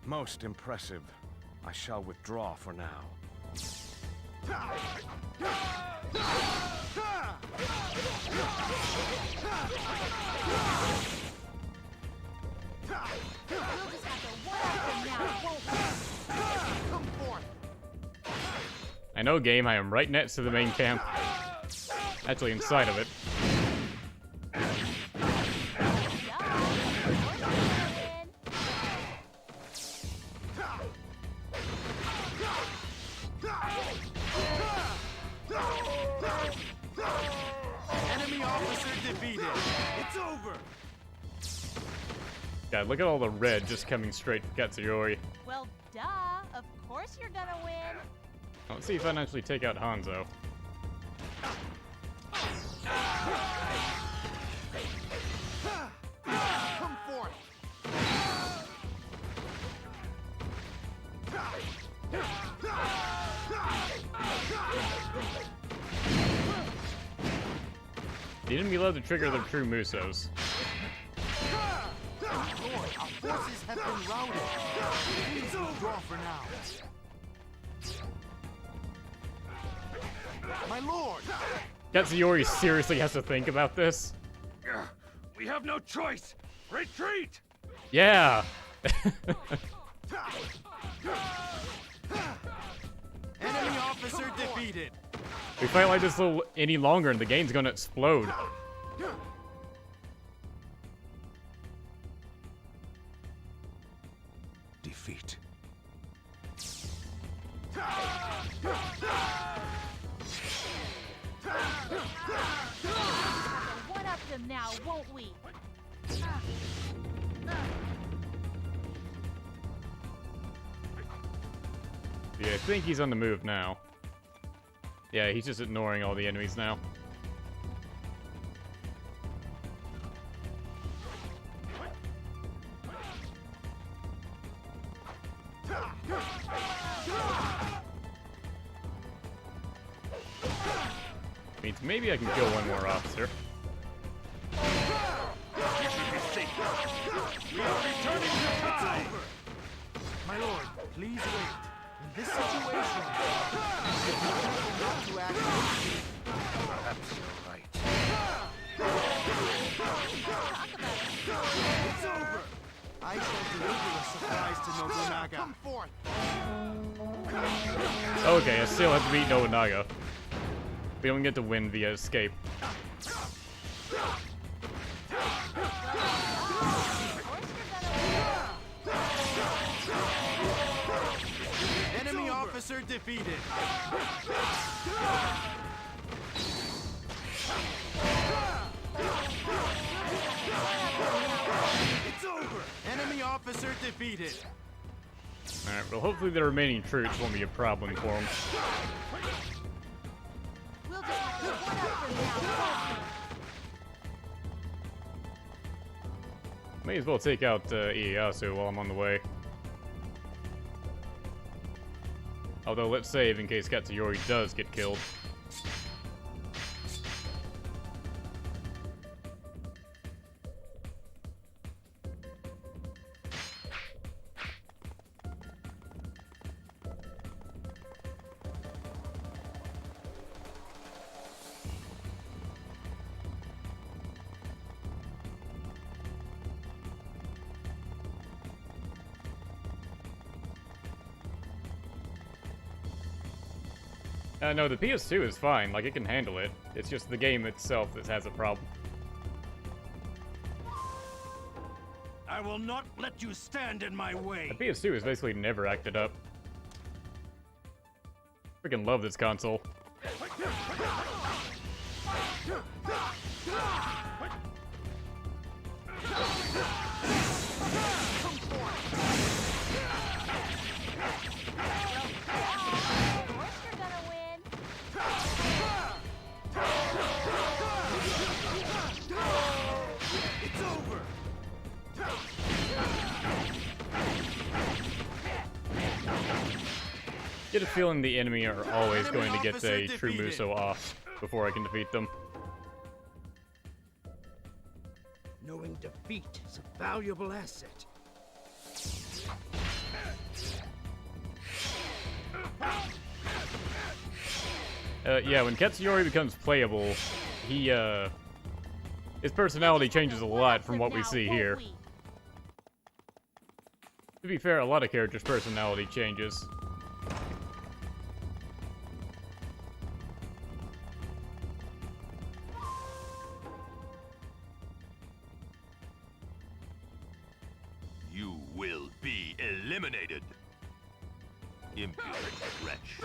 Most impressive. I shall withdraw for now. We'll just have to one-up them now, won't we? Come forth. I know, game. I am right next to the main camp. Actually, inside of it. Enemy officer defeated. It's over. God, look at all the red just coming straight for Katsuyori. Well, duh. Of course you're gonna win. Let's see if I can actually take out Hanzo. Come forth. The enemy allowed to trigger their true Musos. Lord, our forces have been routed. Please withdraw for now. My lord! Katsuyori seriously has to think about this? We have no choice. Retreat! Yeah! Enemy officer defeated. We fight like this little any longer and the game's gonna explode. Defeat. One-up them now, won't we? Yeah, I think he's on the move now. Yeah, he's just ignoring all the enemies now. Means maybe I can kill one more officer. You should be safe. We are returning to time. My lord, please wait. In this situation, you should be careful not to act. Perhaps you're right. It's over. I shall deliver a surprise to Nobunaga. Come forth. Okay, I still have to beat Nobunaga. We don't get to win via escape. Enemy officer defeated. It's over. Enemy officer defeated. Alright, well hopefully the remaining troops won't be a problem for him. We'll just have to one-up them now, won't we? May as well take out Ieyasu while I'm on the way. Although, let's save in case Katsuyori does get killed. No, the PS2 is fine. Like, it can handle it. It's just the game itself that has a problem. I will not let you stand in my way. The PS2 has basically never acted up. Freaking love this console. Get a feeling the enemy are always going to get a true Muso off before I can defeat them. Knowing defeat is a valuable asset. Yeah, when Katsuyori becomes playable, he, his personality changes a lot from what we see here. To be fair, a lot of characters' personality changes. You will be eliminated. Impudent wretch.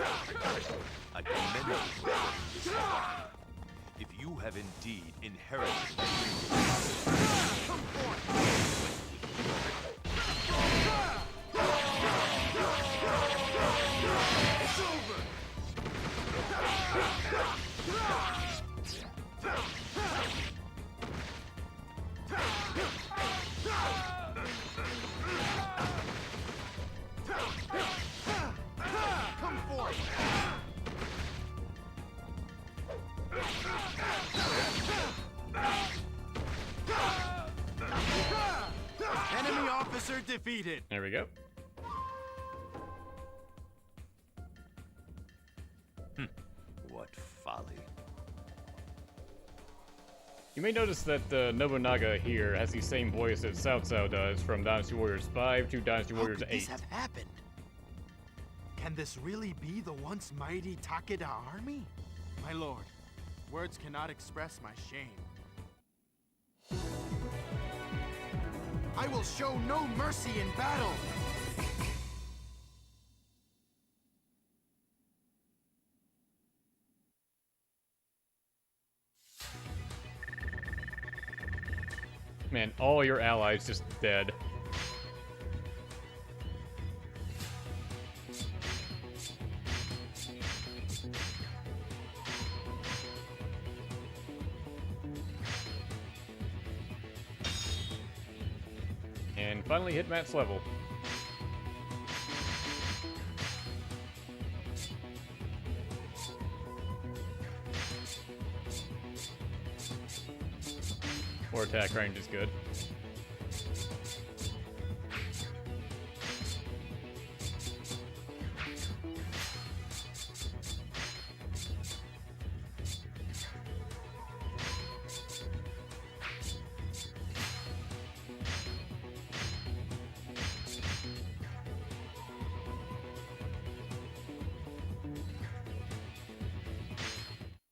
I commend you for letting this happen. If you have indeed inherited It's over. Come forth. Enemy officer defeated. There we go. what folly. You may notice that Nobunaga here has the same voice that Cao Cao does from Dynasty Warriors 5 to Dynasty Warriors How could 8. this have happened? Can this really be the once mighty Takeda army? My lord, words cannot express my shame. I will show no mercy in battle! Man, all your allies just dead. And finally hit Matt's level. More attack range is good.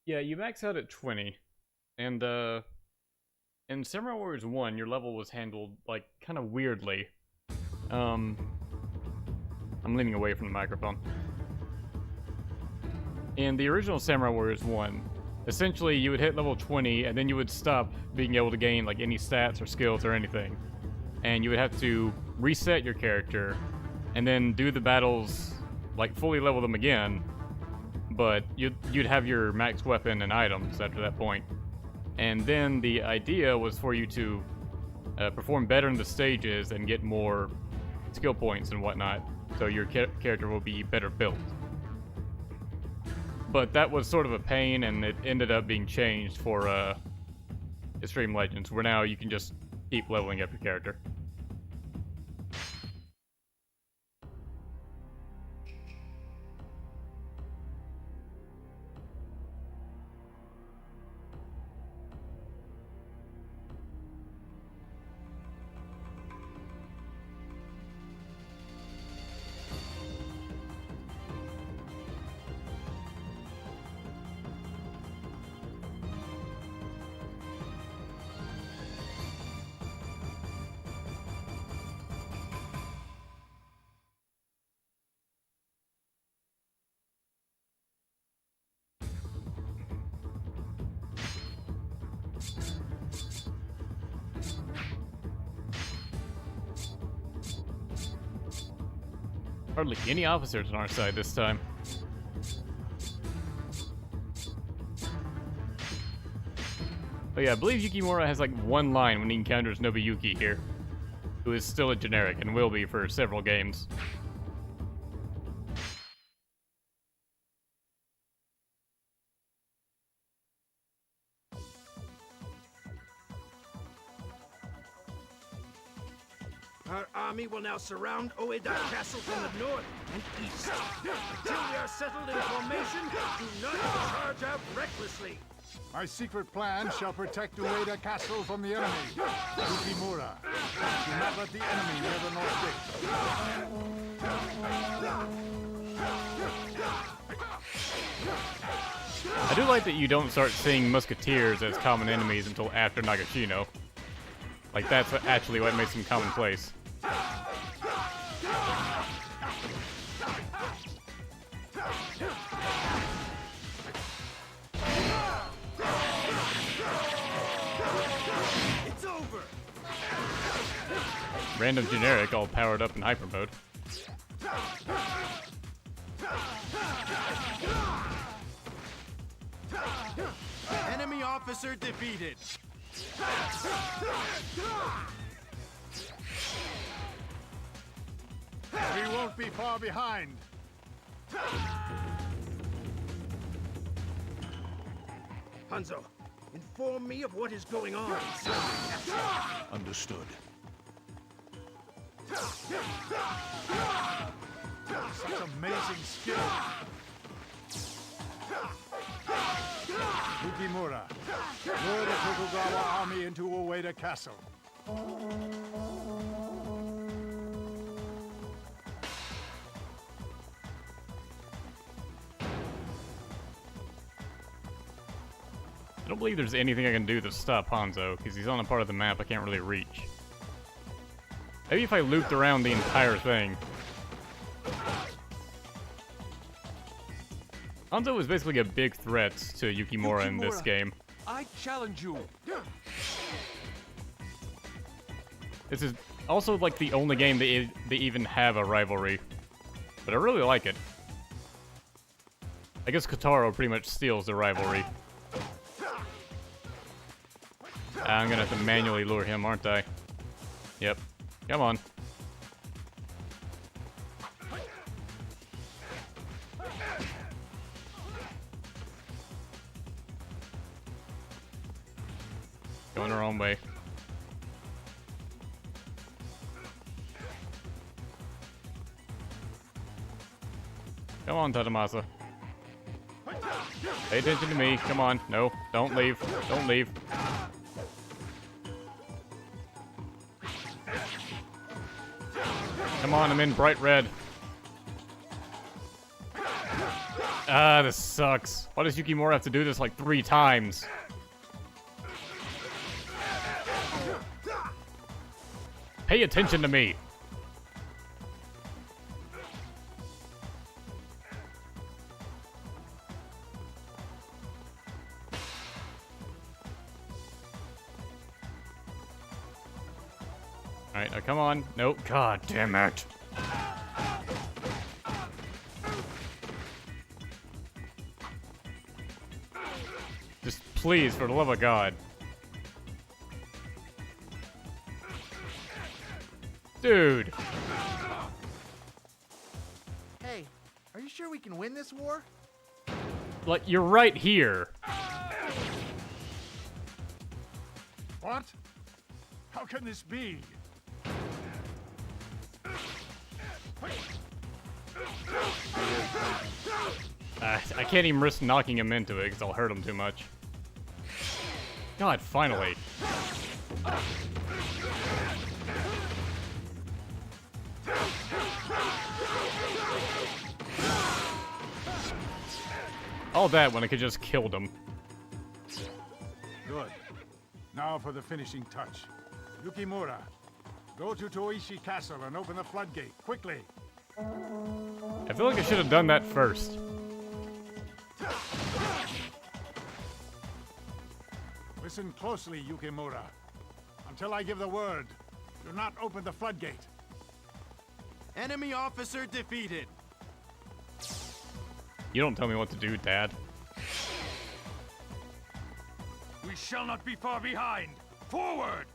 Yeah, you max out at 20, and in Samurai Warriors 1, your level was handled, like, kind of weirdly. I'm leaning away from the microphone. In the original Samurai Warriors 1, essentially you would hit level 20, and then you would stop being able to gain, like, any stats or skills or anything. And you would have to reset your character, and then do the battles, like, fully level them again, but you'd have your max weapon and items after that point. And then the idea was for you to perform better in the stages and get more skill points and whatnot, so your character will be better built. But that was sort of a pain, and it ended up being changed for Xtreme Legends, where now you can just keep leveling up your character. Hardly any officers on our side this time. But yeah, I believe Yukimura has like one line when he encounters Nobuyuki here, who is still a generic and will be for several games. Our army will now surround Ueda Castle from the north and east. Until we are settled in formation, do not charge out recklessly. My secret plan shall protect Ueda Castle from the enemy. Yukimura, do not let the enemy near the north gate. I do like that you don't start seeing musketeers as common enemies until after Nagashino. Like, that's actually what makes them commonplace. It's over. Random generic all powered up in hyper mode. Enemy officer defeated. We won't be far behind. Hanzo, inform me of what is going on. Understood. Such amazing skill. Yukimura, lure the Tokugawa army into Ueda Castle. I don't believe there's anything I can do to stop Hanzo, because he's on a part of the map I can't really reach. Maybe if I looped around the entire thing. Hanzo is basically a big threat to Yukimura in this game. I challenge you. This is also like the only game they even have a rivalry. But I really like it. I guess Kotaro pretty much steals the rivalry. I'm gonna have to manually lure him, aren't I? Yep. Come on. Going the wrong way. Come on, Tatamasa. Pay attention to me. Come on. No, don't leave. Don't leave. Come on, I'm in bright red. Ah, this sucks. Why does Yukimura have to do this like 3 times? Pay attention to me. Alright, now come on. Nope. God damn it. Just please, for the love of God. Dude. Hey, are you sure we can win this war? Like, you're right here. What? How can this be? I can't even risk knocking him into it because I'll hurt him too much. God, finally. All that when I could just killed him. Good. Now for the finishing touch. Yukimura, go to Toishi Castle and open the floodgate, quickly. I feel like I should have done that first. Listen closely, Yukimura. Until I give the word, do not open the floodgate. Enemy officer defeated. You don't tell me what to do, Dad. We shall not be far behind. Forward!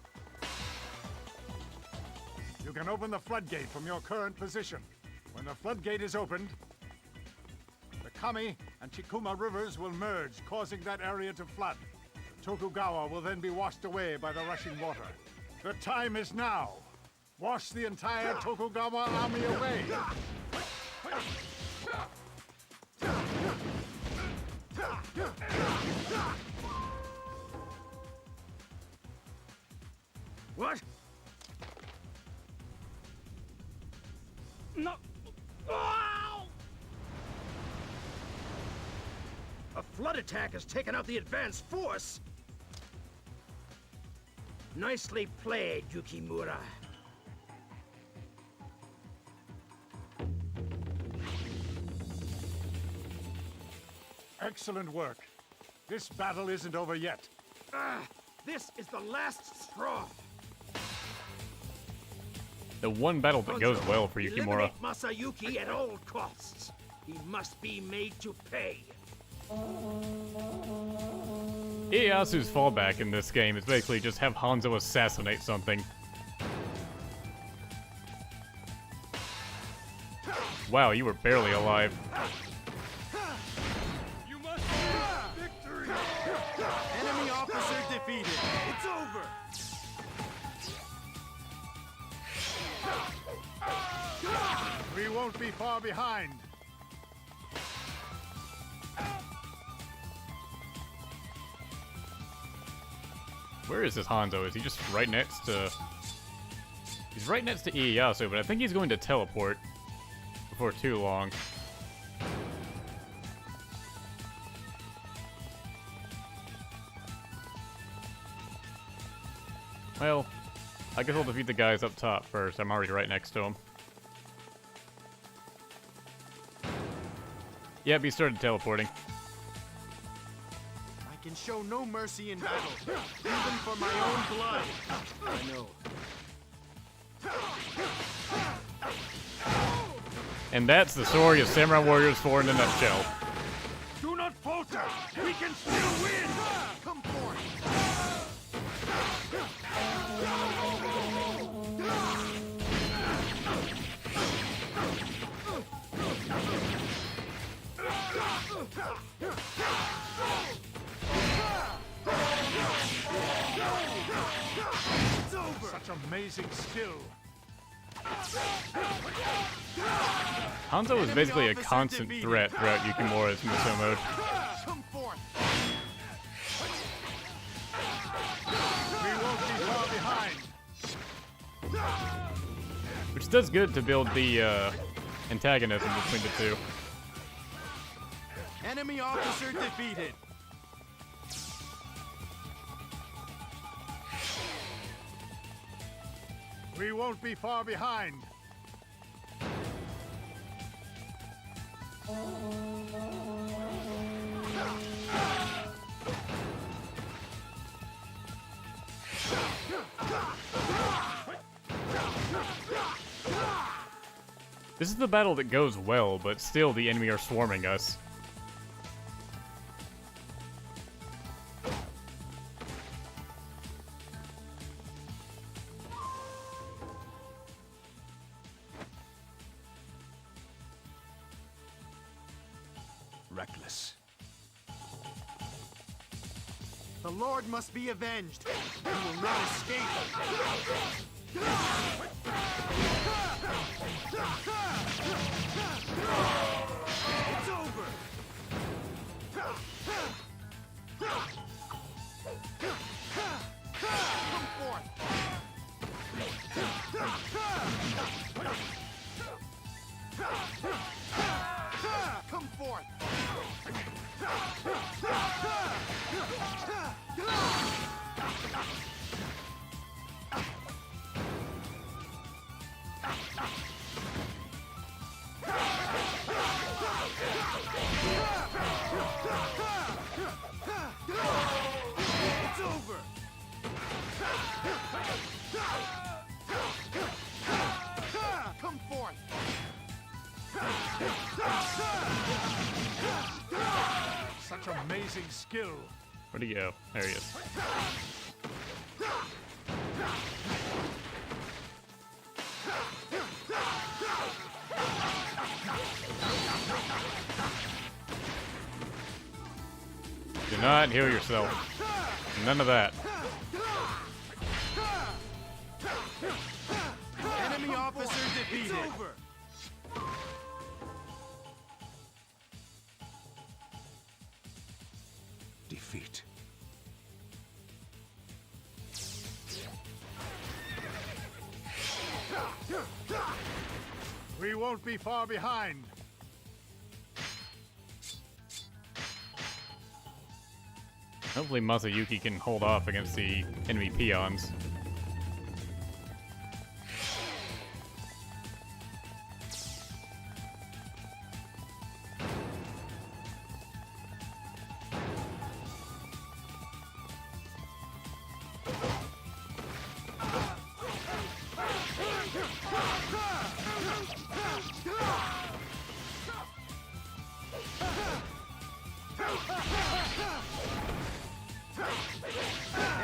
You can open the floodgate from your current position. When the floodgate is opened, the Kami and Chikuma rivers will merge, causing that area to flood. The Tokugawa will then be washed away by the rushing water. The time is now. Wash the entire Tokugawa army away. What? No. Ow! A flood attack has taken out the advanced force. Nicely played, Yukimura. Excellent work. This battle isn't over yet. This is the last straw. The one battle that goes well for Yukimura. Eliminate Masayuki at all costs. He must be made to pay. Ieyasu's fallback in this game is basically just have Hanzo assassinate something. Wow, you were barely alive. You must win victory. Enemy officer defeated. It's over. We won't be far behind. Where is this Hanzo? Is he just right next to... He's right next to Ieyasu, but I think he's going to teleport before too long. Well, I guess I'll defeat the guys up top first. I'm already right next to him. Yep, he started teleporting. I can show no mercy in battle, even for my own blood. I know. And that's the story of Samurai Warriors 4 in a nutshell. Do not falter. We can still win. Come forth. Such amazing skill. Hanzo is basically a constant threat throughout Yukimura's Musou mode. Come forth. We won't be far behind. Which does good to build the antagonism between the two. Enemy officer defeated. We won't be far behind. This is the battle that goes well, but still the enemy are swarming us. Reckless. The Lord must be avenged. He will not escape. It's over. Come forth. Come forth. It's over. Come forth. Such amazing skill. Where'd he go? There he is. Do not heal yourself. None of that. Enemy officer defeated. It's over. Defeat. We won't be far behind. Hopefully Masayuki can hold off against the enemy peons.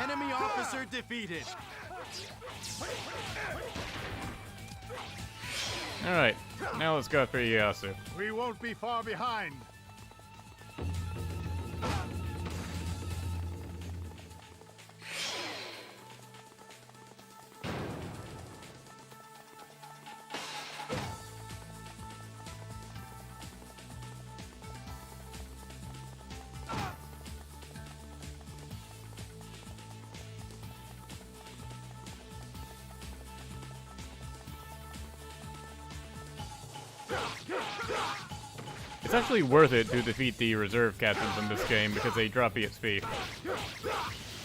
Enemy officer defeated. Alright, now let's go for Ieyasu. We won't be far behind. It's actually worth it to defeat the reserve captains in this game because they drop EXP.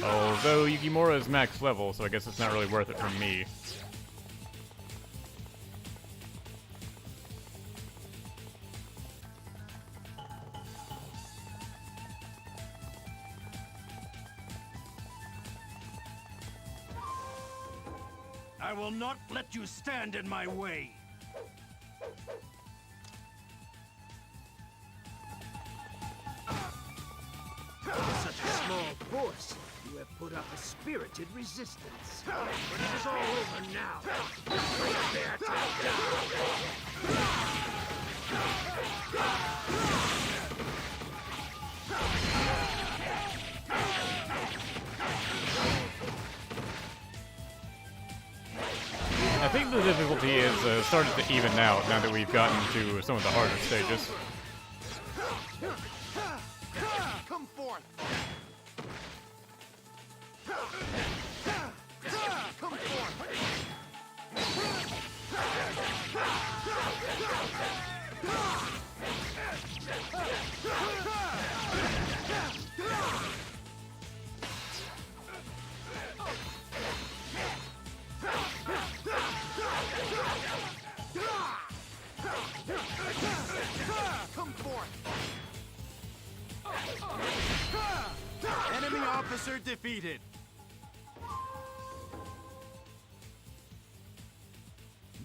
Although Yukimura is max level, so I guess it's not really worth it for me. I will not let you stand in my way. Such a small force, you have put up a spirited resistance. But it is all over now. Prepare to I think the difficulty is started to even out now that we've gotten to some of the harder stages. Come forth. Come forth. Come forth. Enemy officer defeated.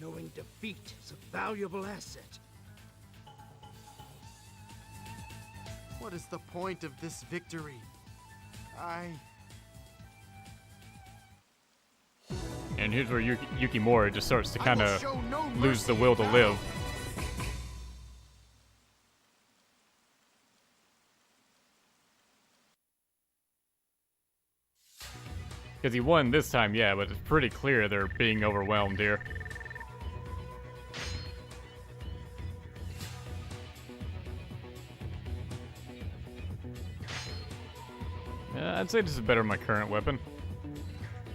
Knowing defeat is a valuable asset. What is the point of this victory? And here's where Yukimura just starts to kind of show no lose the mercy will to now. live. Because he won this time, yeah, but it's pretty clear they're being overwhelmed here. I'd say this is better than my current weapon.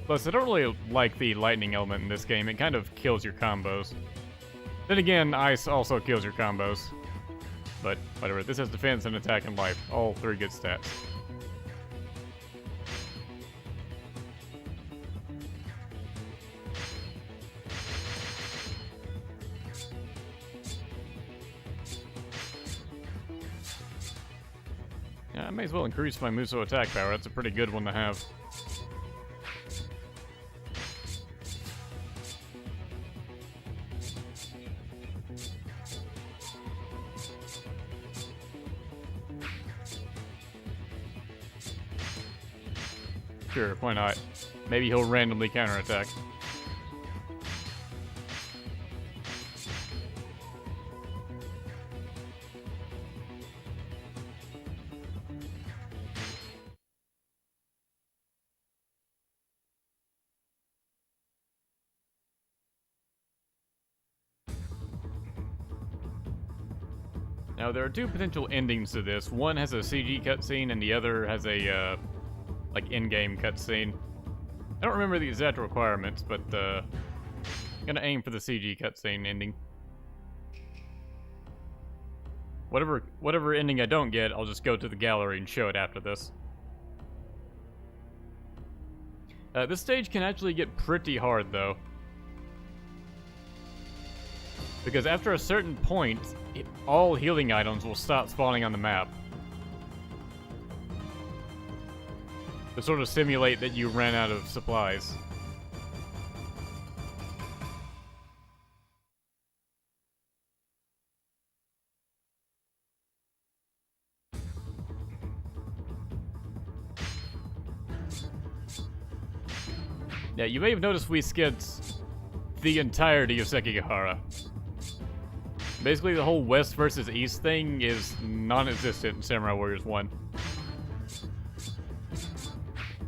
Plus, I don't really like the lightning element in this game. It kind of kills your combos. Then again, ice also kills your combos. But whatever, this has defense and attack and life. All three good stats. Yeah, I may as well increase my Muso attack power. That's a pretty good one to have. Sure, why not? Maybe he'll randomly counterattack. Now, there are two potential endings to this. One has a CG cutscene, and the other has a, like, in-game cutscene. I don't remember the exact requirements, but, I'm gonna aim for the CG cutscene ending. Whatever ending I don't get, I'll just go to the gallery and show it after this. This stage can actually get pretty hard, though. Because after a certain point, all healing items will stop spawning on the map. To sort of simulate that you ran out of supplies. Yeah, you may have noticed we skipped the entirety of Sekigahara. Basically, the whole West versus East thing is non-existent in Samurai Warriors 1.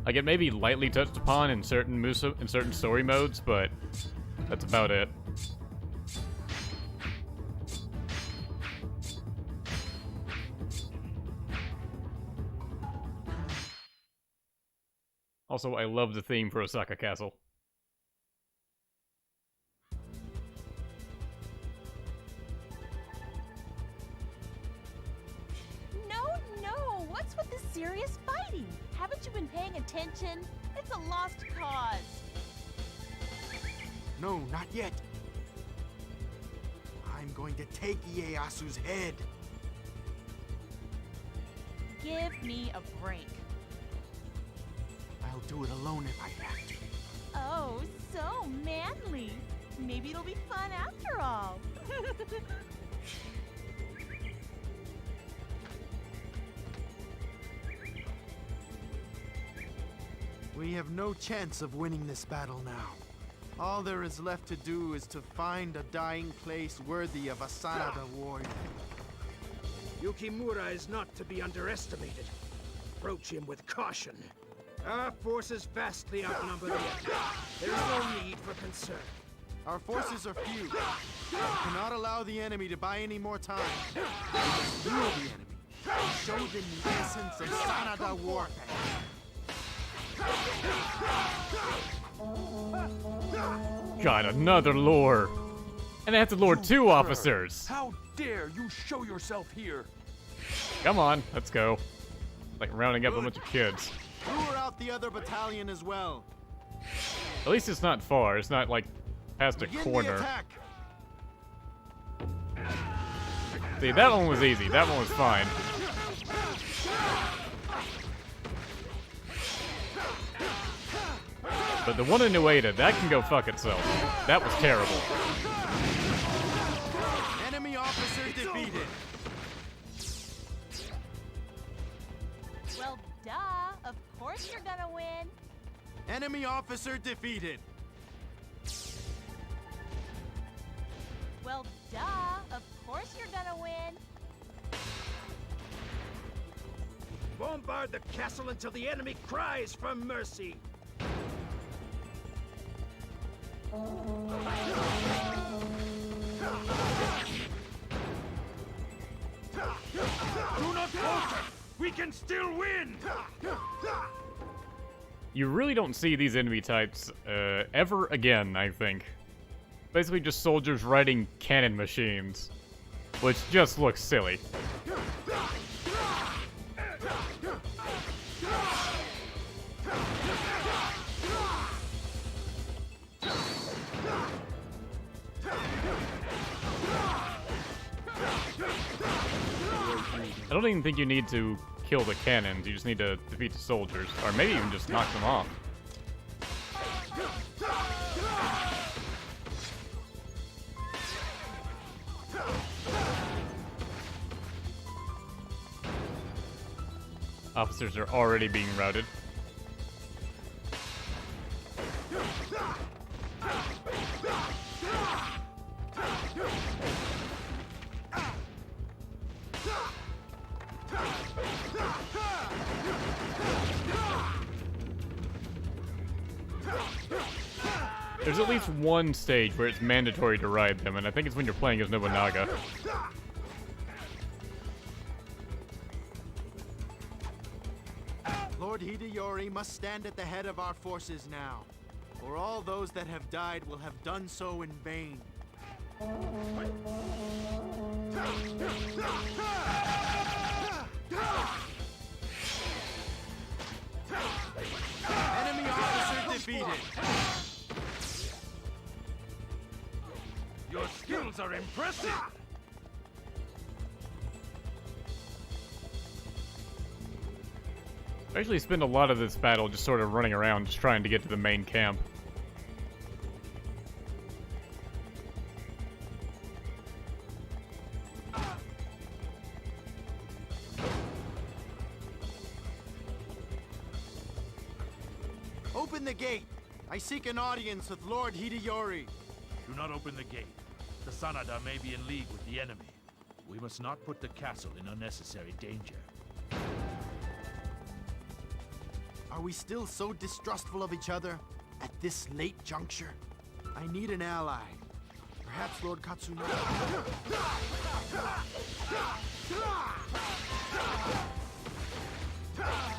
Like, it may be lightly touched upon in certain story modes, but that's about it. Also, I love the theme for Osaka Castle. No, what's with this serious fighting? Haven't you been paying attention? It's a lost cause. No, not yet. I'm going to take Ieyasu's head. Give me a break. I'll do it alone if I have to. Oh, so manly. Maybe it'll be fun after all. We have no chance of winning this battle now. All there is left to do is to find a dying place worthy of a Sanada warrior. Yukimura is not to be underestimated. Approach him with caution. Our forces vastly outnumber the enemy. There is no need for concern. Our forces are few. We cannot allow the enemy to buy any more time. We must lure the enemy and show them the essence of Sanada warfare. God, another lure. And I have to lure two officers. How dare you show yourself here? Come on, let's go. Like rounding up a bunch of kids. Lure out the other battalion as well. At least it's not far. It's not like past a Begin corner. the attack. See, that one was easy. That one was fine. But the one in Ueda, that can go fuck itself. That was terrible. Enemy officer defeated. Well, duh. Of course you're gonna win. Enemy officer defeated. Well, duh. Of course you're gonna win. Bombard the castle until the enemy cries for mercy. Do not falter! We can still win! You really don't see these enemy types ever again, I think. Basically just soldiers riding cannon machines, which just looks silly. I don't even think you need to kill the cannons, you just need to defeat the soldiers, or maybe even just knock them off. Officers are already being routed. There's at least one stage where it's mandatory to ride them, and I think it's when you're playing as Nobunaga. Lord Hideyori must stand at the head of our forces now, for all those that have died will have done so in vain. Enemy officer defeated. Your skills are impressive. I actually spend a lot of this battle just sort of running around, just trying to get to the main camp. Open the gate. I seek an audience with Lord Hideyori. Do not open the gate. The Sanada may be in league with the enemy. We must not put the castle in unnecessary danger. Are we still so distrustful of each other at this late juncture? I need an ally. Perhaps Lord Katsunori.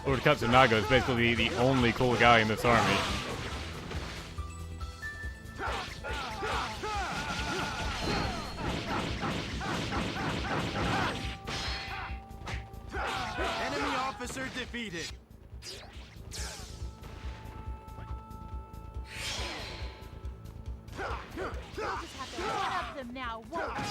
Lord Katsunaga is basically the only cool guy in this army. Enemy officer defeated. We'll just have to one up them now, won't we?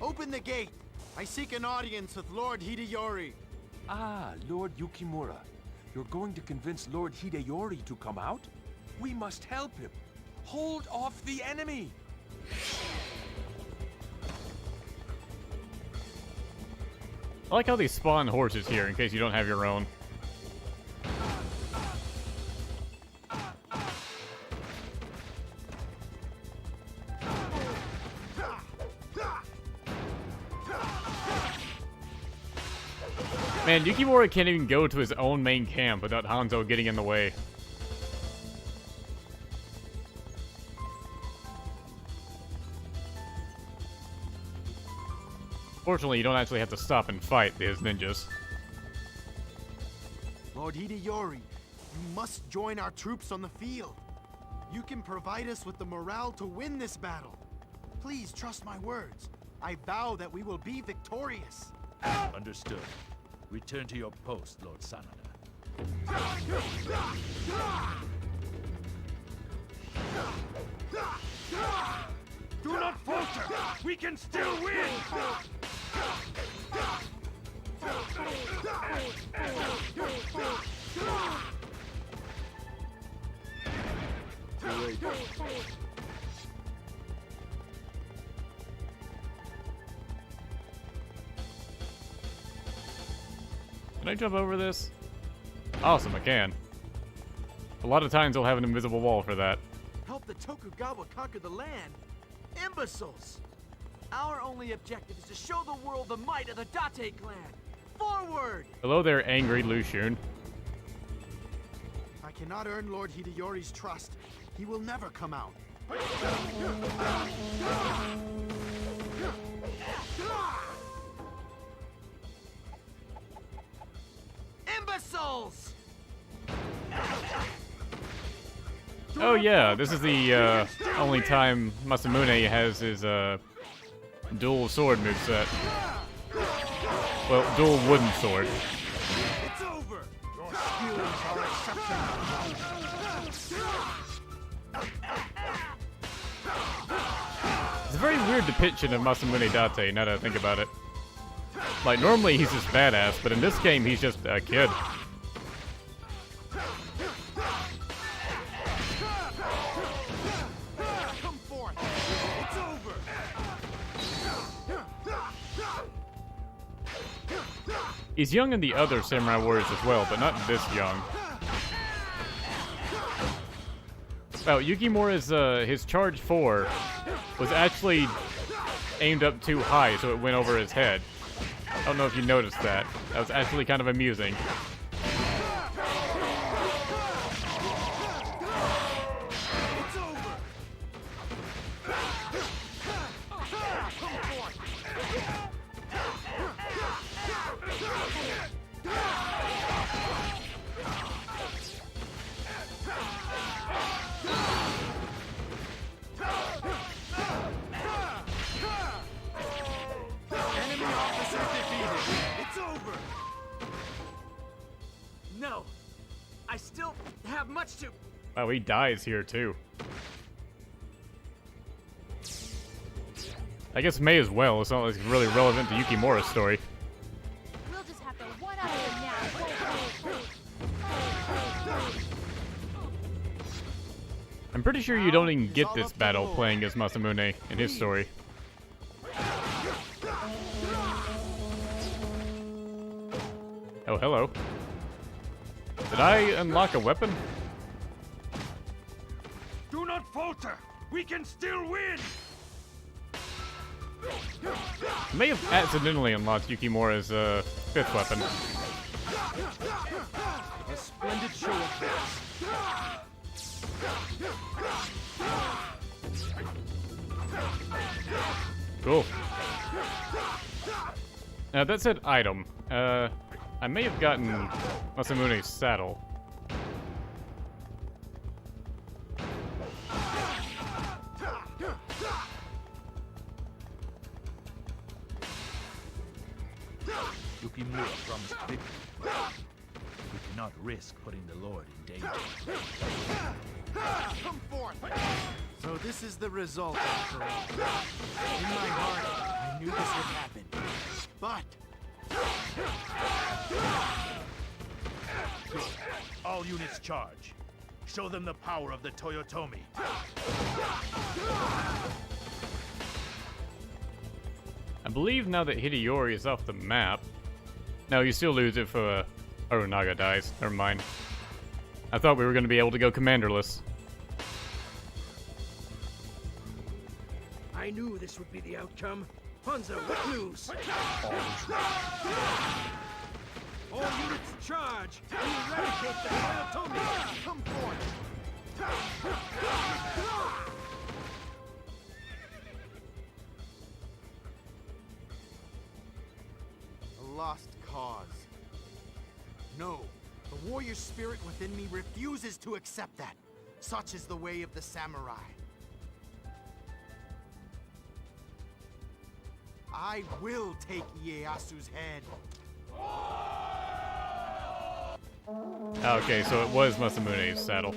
Open the gate. I seek an audience with Lord Hideyori. Ah, Lord Yukimura. You're going to convince Lord Hideyori to come out? We must help him. Hold off the enemy! I like how they spawn horses here in case you don't have your own. Man, Yukimura can't even go to his own main camp without Hanzo getting in the way. Fortunately, you don't actually have to stop and fight his ninjas. Lord Hideyori, you must join our troops on the field. You can provide us with the morale to win this battle. Please trust my words. I vow that we will be victorious. Understood. Return to your post, Lord Sanada. Do not falter! We can still win! Can I jump over this? Awesome, I can. A lot of times I'll have an invisible wall for that. Help the Tokugawa conquer the land? Imbeciles! Our only objective is to show the world the might of the Date clan. Forward! Hello there, angry Lushun. I cannot earn Lord Hideyori's trust. He will never come out. Imbeciles! Oh yeah, this is the only time Masamune has his dual sword moveset. Well, dual wooden sword. It's over! Your skills are exceptional. It's a very weird depiction of Masamune Date, now that I think about it. Like, normally he's just badass, but in this game he's just a kid. He's young in the other Samurai Warriors as well, but not this young. Wow, Yukimura's, his charge 4 was actually aimed up too high, so it went over his head. I don't know if you noticed that. That was actually kind of amusing. No, I still have much to. Wow, he dies here too. I guess May as well. It's not like it's really relevant to Yukimura's story. We'll just have to one-up him now. I'm pretty sure you don't even get this battle playing as Masamune in his story. Oh, hello. Did I unlock a weapon? Do not falter! We can still win! I may have accidentally unlocked Yukimura's fifth weapon. A splendid show of force. Cool. Now that said item. I may have gotten Masamune's saddle. Yukimura promised victory. We cannot risk putting the Lord in danger. Come forth! So this is the result, after all. In my heart, I knew this would happen. But... Good. All units charge. Show them the power of the Toyotomi. I believe now that Hideyori is off the map. No, you still lose if Arunaga dies. Never mind. I thought we were going to be able to go commanderless. I knew this would be the outcome. Hanzo, what news? All units charge! We eradicate the Toyotomi! Come forth! A lost cause. No, the warrior spirit within me refuses to accept that. Such is the way of the samurai. I will take Ieyasu's head. Okay, so it was Masamune's saddle.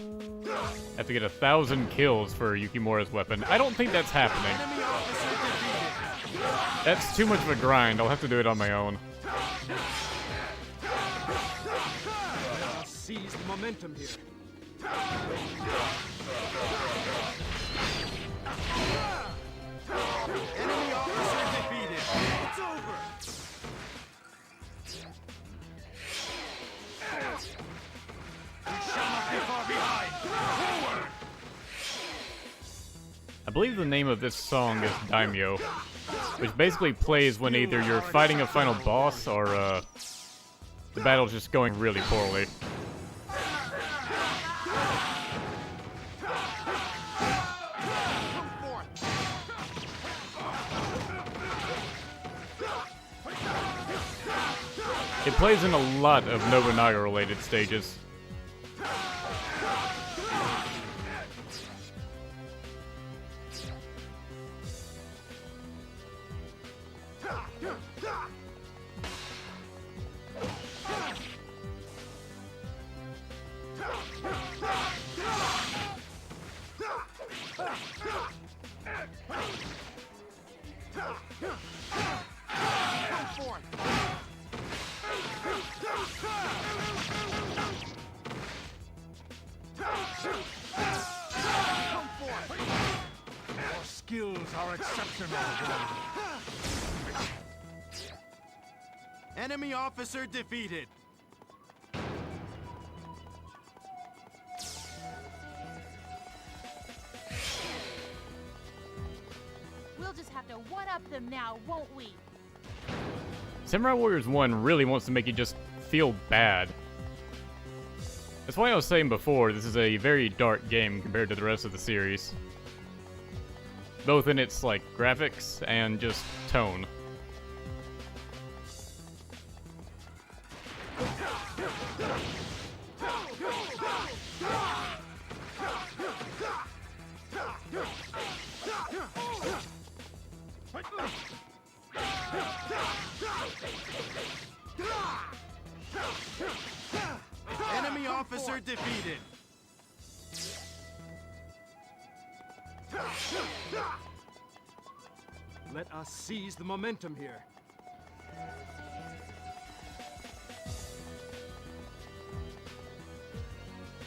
Have to get 1,000 kills for Yukimura's weapon. I don't think that's happening. That's too much of a grind. I'll have to do it on my own. I'll seize the momentum here. Enemy officer defeated. It's over. We shall not be far behind. Forward! I believe the name of this song is Daimyo, which basically plays when either you're fighting a final boss or the battle's just going really poorly. It plays in a lot of Nobunaga-related stages. Your skills are exceptional. Enemy officer defeated. We'll just have to one-up them now, won't we? Samurai Warriors 1 really wants to make you just feel bad. That's why I was saying before, this is a very dark game compared to the rest of the series. Both in its, like, graphics and just tone. Enemy officer defeated. Let us seize the momentum here.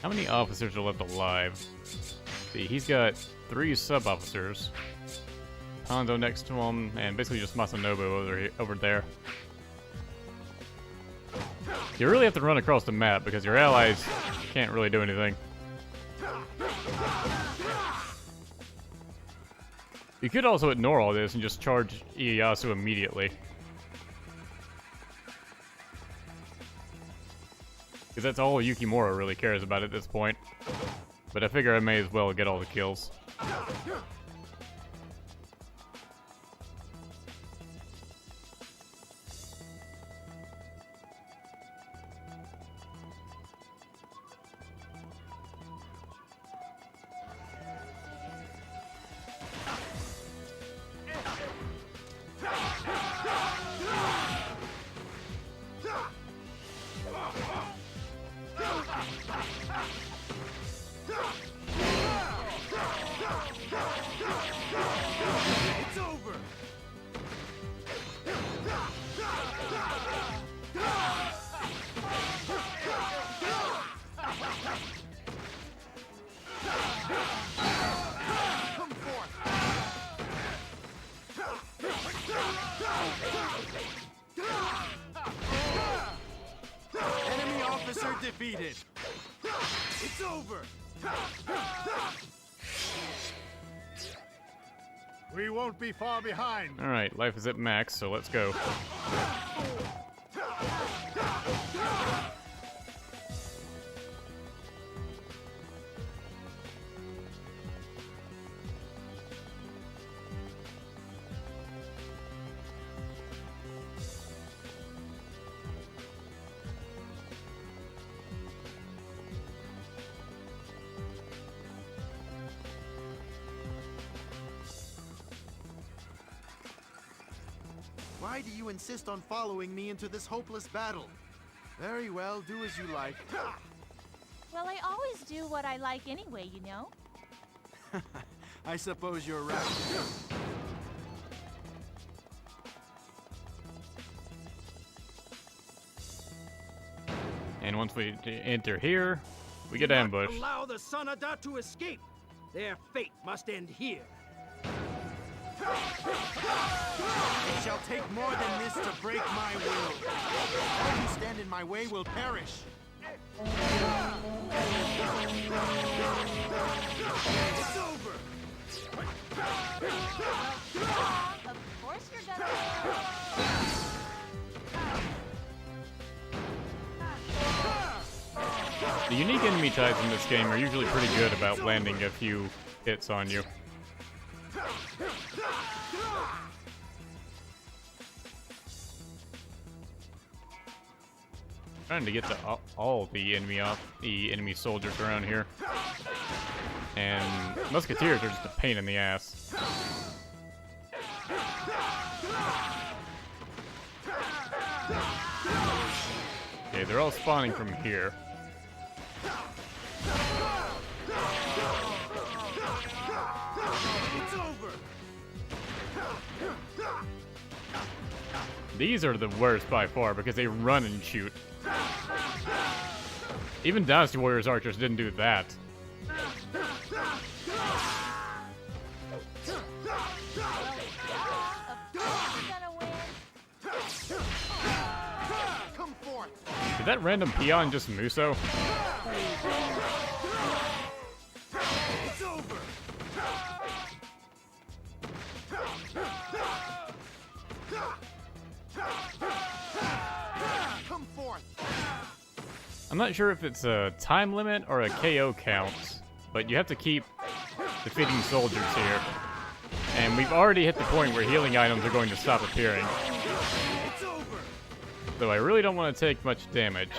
How many officers are left alive? See, he's got 3 sub-officers. Hanzo next to him, and basically just Masanobu over there. You really have to run across the map because your allies can't really do anything. You could also ignore all this and just charge Ieyasu immediately. Because that's all Yukimura really cares about at this point. But I figure I may as well get all the kills. It's over. Come forth. Enemy officer defeated. It's over. We won't be far behind. Alright, life is at max, so let's go. Why do you insist on following me into this hopeless battle? Very well, do as you like. Well, I always do what I like anyway, you know? I suppose you're right. And once we enter here, we get Do not ambushed. allow the Sanada to escape. Their fate must end here. It shall take more than this to break my will. All who stand in my way will perish. It's over. Of course you're gonna The unique enemy types in this game are usually pretty good about landing a few hits on you. Trying to get to all the enemy soldiers around here. And musketeers are just a pain in the ass. Okay, they're all spawning from here. It's over. These are the worst by far because they run and shoot. Even Dynasty Warriors archers didn't do that. Did that random peon just Muso? It's over. Come forth. I'm not sure if it's a time limit or a KO count, but you have to keep defeating soldiers here. And we've already hit the point where healing items are going to stop appearing. It's over. Though I really don't want to take much damage.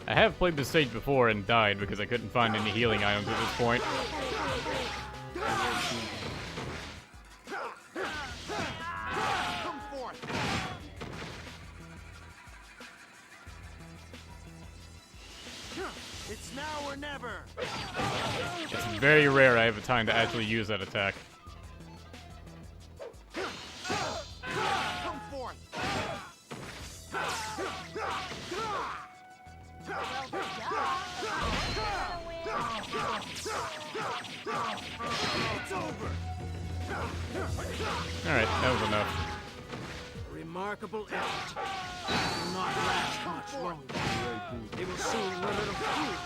I have played this stage before and died because I couldn't find any healing items at this point. Come forth. It's now or never. It's very rare I have the time to actually use that attack. Come forth. It's over. Alright, that was enough. Remarkable effort. Will not last much longer. They will soon run out of food.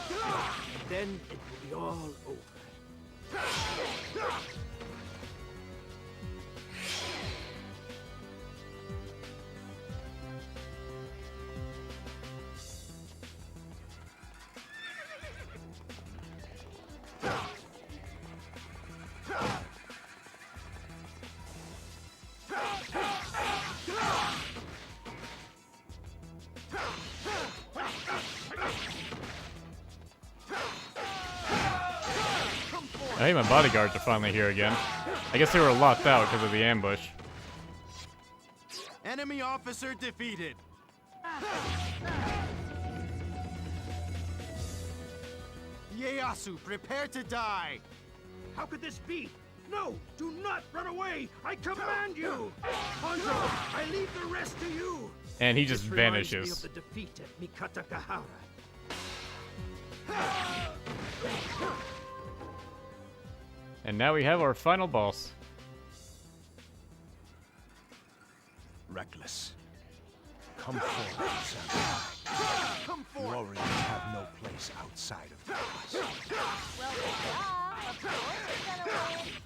Then it will be all over. I think my bodyguards are finally here again. I guess they were locked out because of the ambush. Enemy officer defeated. Ieyasu, prepare to die. How could this be? No, do not run away! I command you! Hanzo, I leave the rest to you! And he just This reminds me vanishes. of the defeat at Mikatakahara. And now we have our final boss. Reckless. Come forward, Samurai. Come forth. Warriors have no place outside of us. Well, yeah, of course we're gonna win.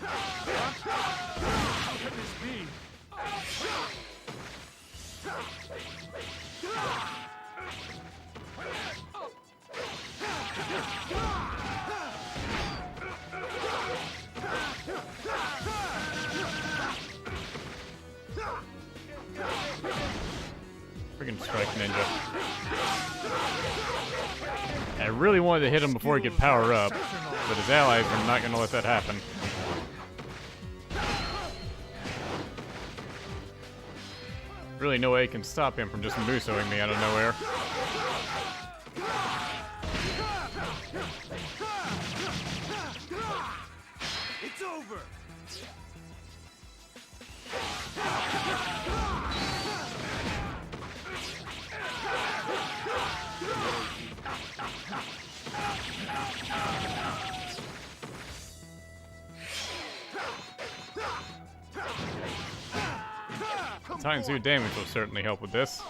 How can this be? Freaking strike ninja. I really wanted to hit him before he could power up, but his allies are not going to let that happen. Really no way I can stop him from just musoing me out of nowhere. It's over! Times 2 damage will certainly help with this.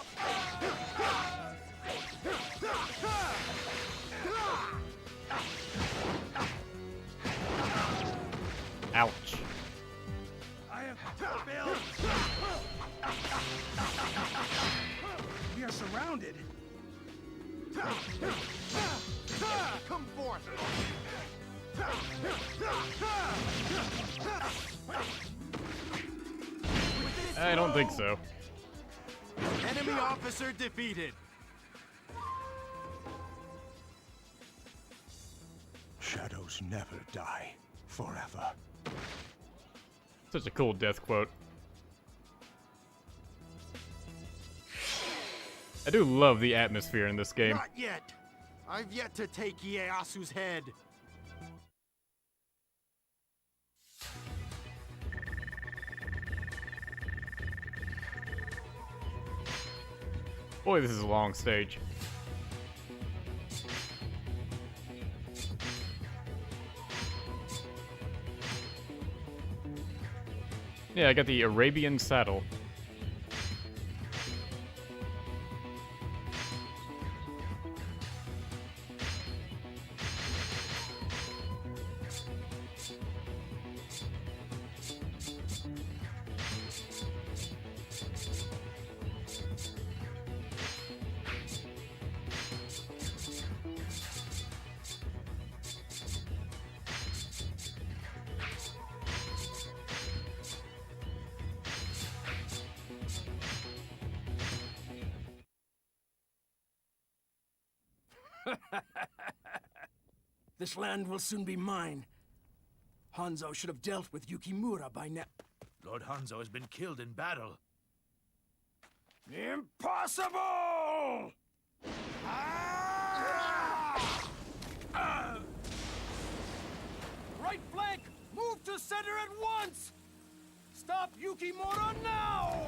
Ouch. I have failed! We are surrounded! Come forth. I don't think so. Enemy officer defeated. Shadows never die forever. Such a cool death quote. I do love the atmosphere in this game. Not yet. I've yet to take Ieyasu's head. Boy, this is a long stage. Yeah, I got the Arabian saddle. This land will soon be mine. Hanzo should have dealt with Yukimura by now. Lord Hanzo has been killed in battle. Impossible! Right flank! Move to center at once! Stop Yukimura now!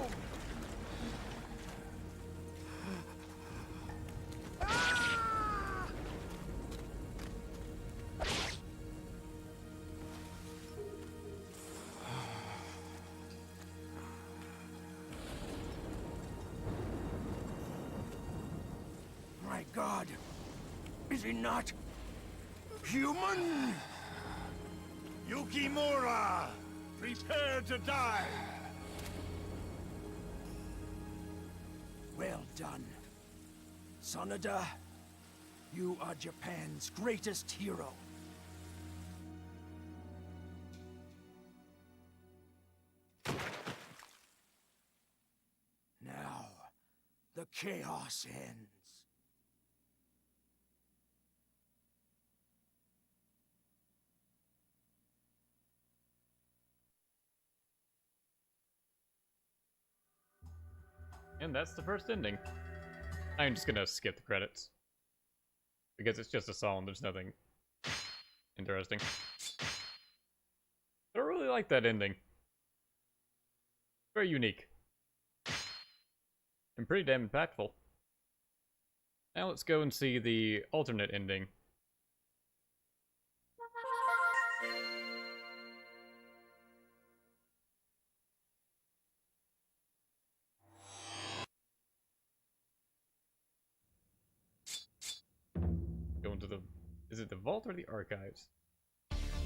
My God! Is he not human? Yukimura! Prepare to die! Well done. Sanada, you are Japan's greatest hero. Now, the chaos ends. And that's the first ending. I'm just gonna skip the credits. Because it's just a song, there's nothing interesting. But I really like that ending. Very unique. And pretty damn impactful. Now let's go and see the alternate ending. Go into the... Is it the vault or the archives?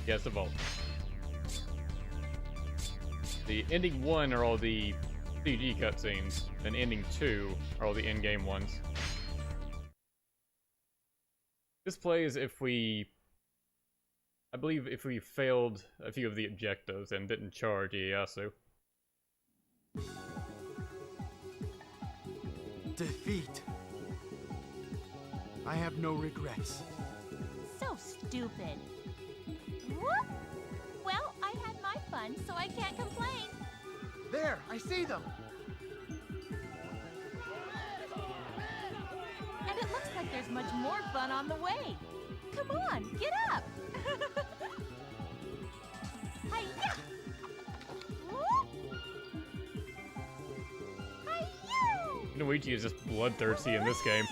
Yeah, it's the vault. The ending 1 are all the CG cutscenes, and ending 2 are all the in-game ones. This plays if we... I believe if we failed a few of the objectives and didn't charge Ieyasu. Defeat. I have no regrets. So stupid. Whoop! Well, I had my fun, so I can't complain. There, I see them. And it looks like there's much more fun on the way. Come on, get up! Hi-ya! Whoop! Hi-yo! Luigi is just bloodthirsty in this game.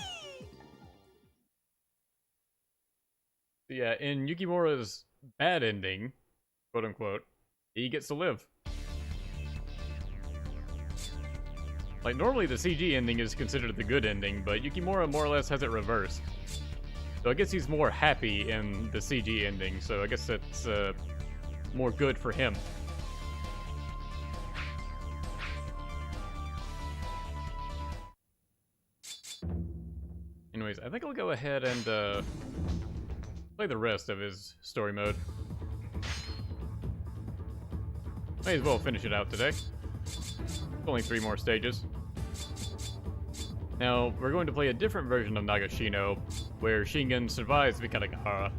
Yeah, in Yukimura's bad ending, quote unquote, he gets to live. Like, normally the CG ending is considered the good ending, but Yukimura more or less has it reversed. So I guess he's more happy in the CG ending, so I guess that's more good for him. Anyways, I think I'll go ahead and play the rest of his story mode. May as well finish it out today. Only 3 more stages. Now, we're going to play a different version of Nagashino, where Shingen survives Mikadagahara.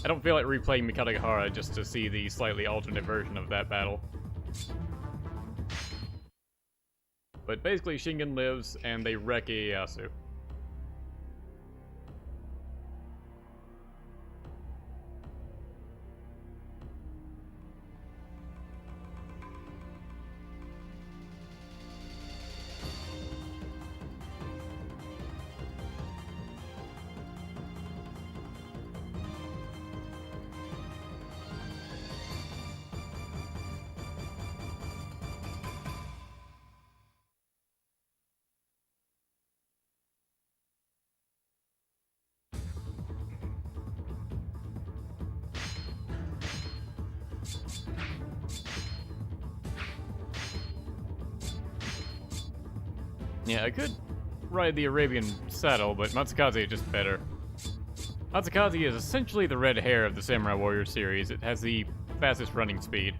I don't feel like replaying Mikadagahara just to see the slightly alternate version of that battle. But basically, Shingen lives, and they wreck Ieyasu. Yeah, I could ride the Arabian saddle, but Matsukaze is just better. Matsukaze is essentially the red hair of the Samurai Warrior series. It has the fastest running speed.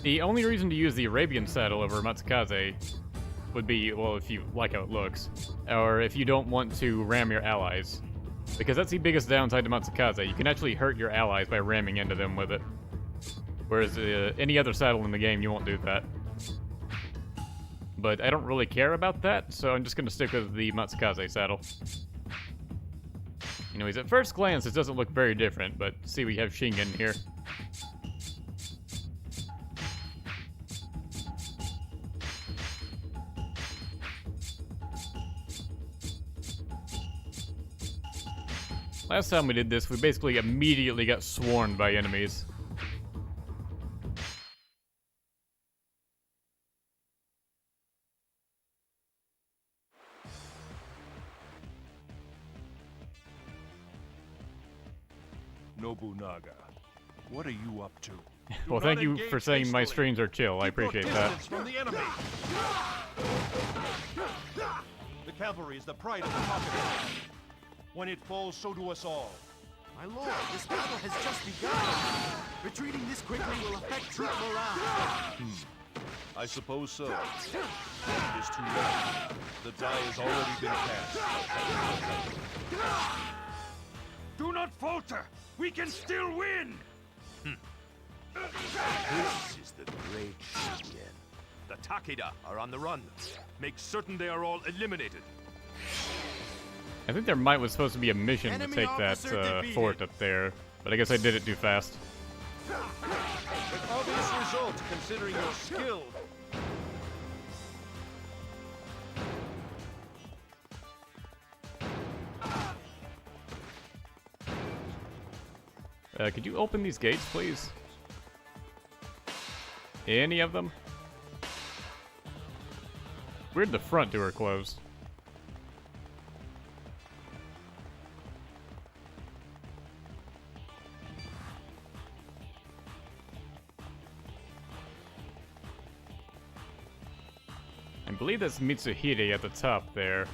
The only reason to use the Arabian saddle over Matsukaze would be, well, if you like how it looks, or if you don't want to ram your allies. Because that's the biggest downside to Matsukaze. You can actually hurt your allies by ramming into them with it. Whereas any other saddle in the game, you won't do that. But I don't really care about that, so I'm just going to stick with the Matsukaze saddle. Anyways, at first glance, it doesn't look very different, but see, we have Shingen here. Last time we did this, we basically immediately got swarmed by enemies. Nobunaga, what are you up to? Well, thank you for saying my streams are chill. I appreciate that. From the enemy. The cavalry is the pride of the Takeda. When it falls, so do us all. My lord, this battle has just begun. Retreating this quickly will affect troop morale. I suppose so. It is too late. The die has already been cast. Do not falter! We can still win! This is the great Shingen. The Takeda are on the run. Make certain they are all eliminated. I think there was supposed to be a mission to take that fort up there, but I guess I did it too fast. With obvious result, considering your skill. Could you open these gates, please? Any of them? Weird the front door closed. I believe that's Mitsuhide at the top there.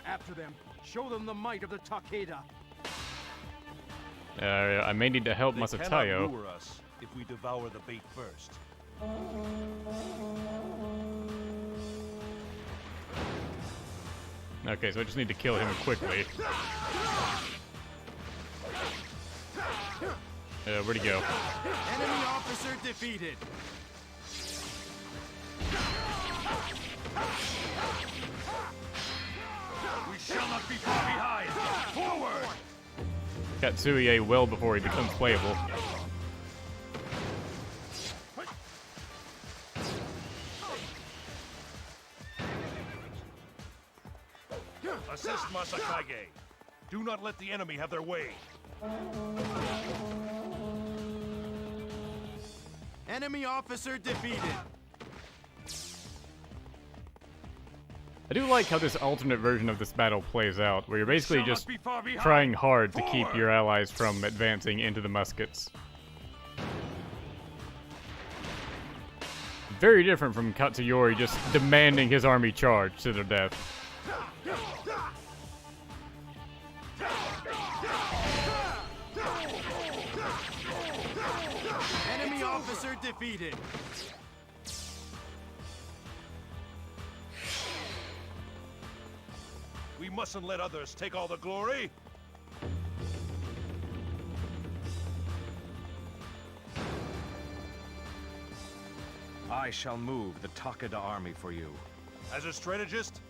After them. Show them the might of the Takeda. I may need to help They cannot Masatayo. lure us if we devour the bait first. Okay, so I just need to kill him quickly. Where'd he go? Enemy officer defeated. We shall not be far behind! Forward! Katsuie well before he becomes playable. Assist Masakage. Do not let the enemy have their way. Enemy officer defeated. I do like how this alternate version of this battle plays out, where you're basically Shall not just be far behind. trying hard to keep Forward! your allies from advancing into the muskets. Very different from Katsuyori just demanding his army charge to their death. Enemy officer defeated. We mustn't let others take all the glory. I shall move the Takeda army for you. As a strategist,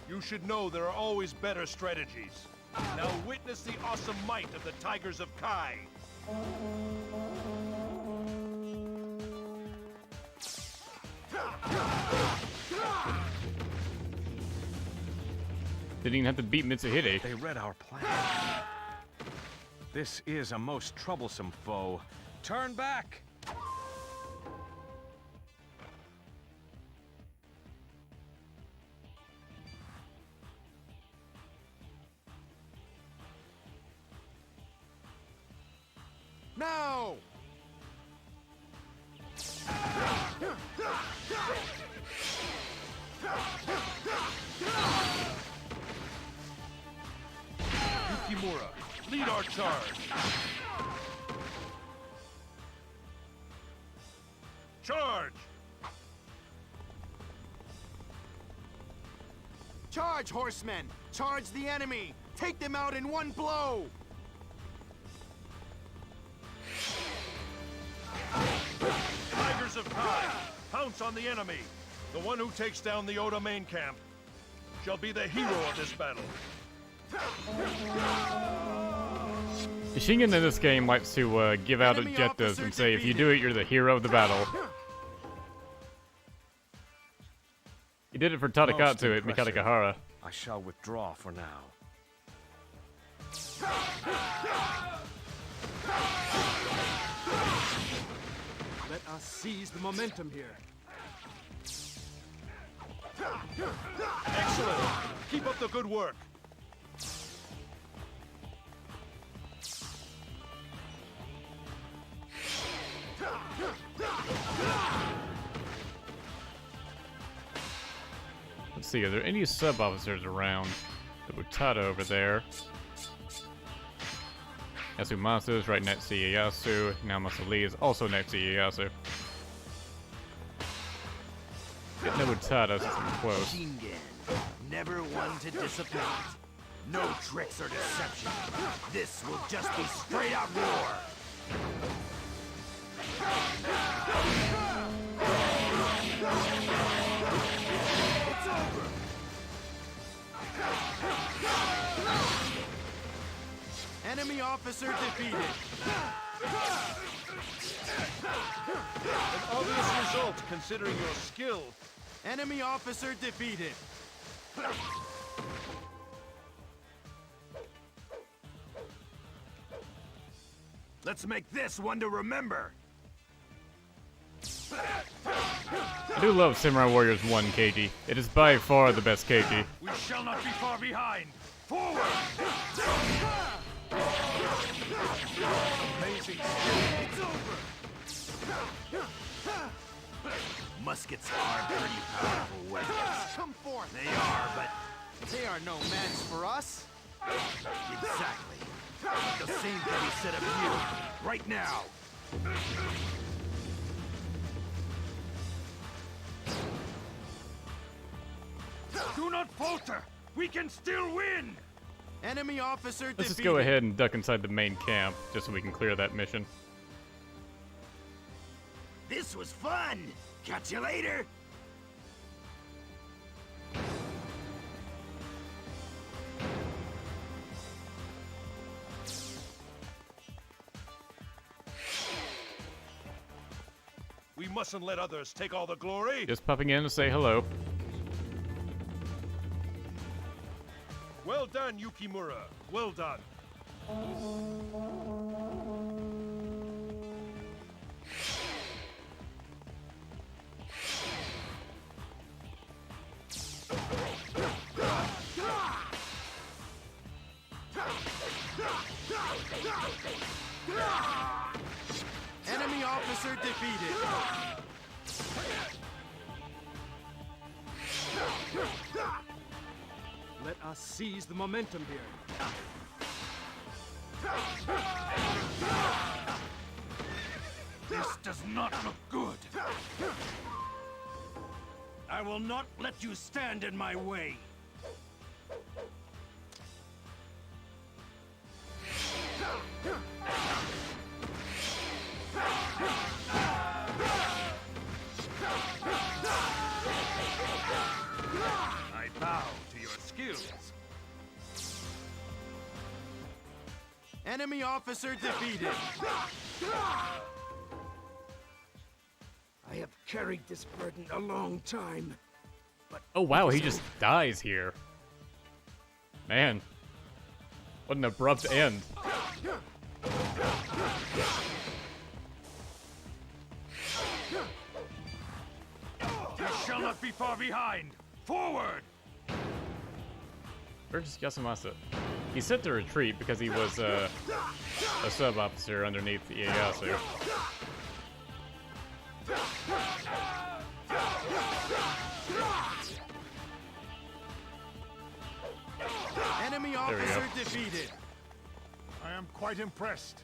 you should know there are always better strategies. Now witness the awesome might of the Tigers of Kai. Didn't even have to beat Mitsuhide. They read our plan. This is a most troublesome foe. Turn back! Now! Yukimura, lead our charge! Charge! Charge, horsemen! Charge the enemy! Take them out in one blow! Tigers of Kai, pounce on the enemy! The one who takes down the Oda main camp shall be the hero of this battle. Shingen in this game likes to give out Enemy objectives officer and say if you defeated. do it, you're the hero of the battle. He did it for Most Tadakatsu at impressive. Mikadakahara. I shall withdraw for now. Let us seize the momentum here. Excellent! Keep up the good work. Let's see, are there any sub-officers around? The Utada over there. Yasumasu is right next to Ieyasu. Naomasu Lee is also next to Ieyasu. Get no Utada since I'm close. Shingen, never one to disappoint. No tricks or deception. This will just be straight out war. It's over. Enemy officer defeated. An obvious result considering your skill. Enemy officer defeated. Let's make this one to remember. I do love Samurai Warriors 1 Keiji. It is by far the best Keiji. We shall not be far behind. Forward! Amazing It's over. Muskets are pretty powerful weapons. Come forth. They are, but they are no match for us. Exactly. The same can be said of you right now. Do not falter! We can still win! Enemy officer defeated. Let's just go ahead and duck inside the main camp, just so we can clear that mission. This was fun. Catch you later. We mustn't let others take all the glory. Just popping in to say hello. Well done, Yukimura. Well done. Enemy officer defeated. Let us seize the momentum here. This does not look good. I will not let you stand in my way. I bow to your skills. Enemy officer defeated. I have carried this burden a long time. Oh wow, he just dies here. Man. What an abrupt end. You shall not be far behind. Forward! Where's Yasumasa? He set to retreat because he was a sub-officer underneath Ieyasu. Enemy we officer go. defeated. am quite impressed.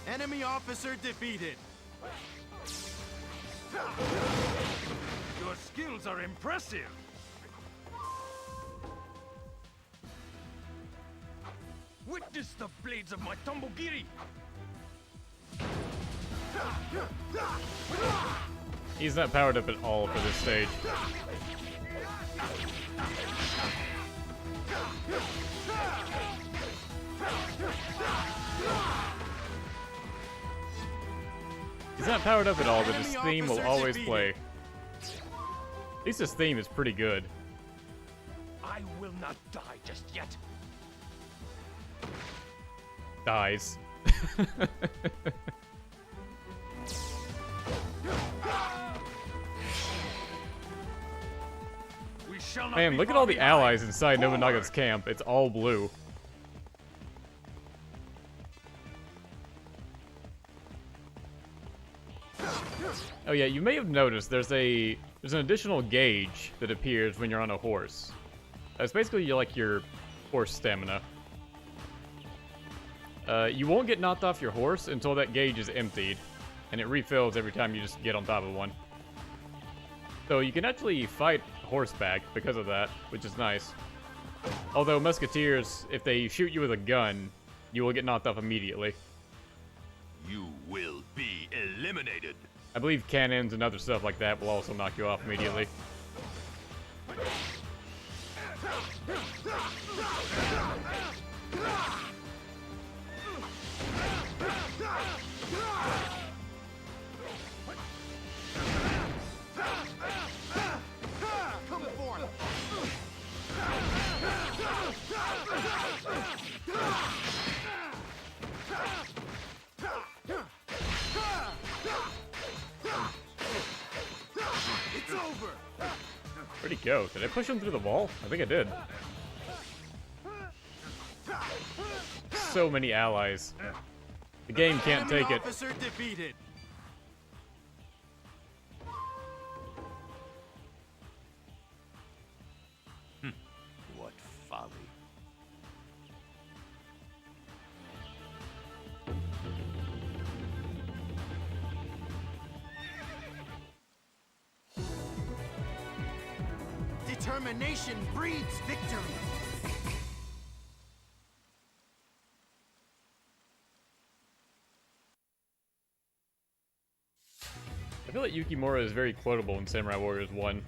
Enemy officer defeated. Your skills are impressive. Witness the blades of my Tombogiri. He's not powered up at all for this stage. He's not powered up at all, but his theme will always play. At least his theme is pretty good. I will not die just yet. Dies. We shall not Man, be look at far all the behind. allies inside Forward. Nobunaga's camp. It's all blue. Oh yeah, you may have noticed there's an additional gauge that appears when you're on a horse. It's basically like your horse stamina. You won't get knocked off your horse until that gauge is emptied, and it refills every time you just get on top of one. So you can actually fight horseback because of that, which is nice. Although musketeers, if they shoot you with a gun, you will get knocked off immediately. You will be eliminated. I believe cannons and other stuff like that will also knock you off immediately. Come forth. It's over. Where'd he go? Did I push him through the wall? I think I did. So many allies. The game can't Enemy take it. officer defeated. What folly. Determination breeds victory. I feel like Yukimura is very quotable in Samurai Warriors 1.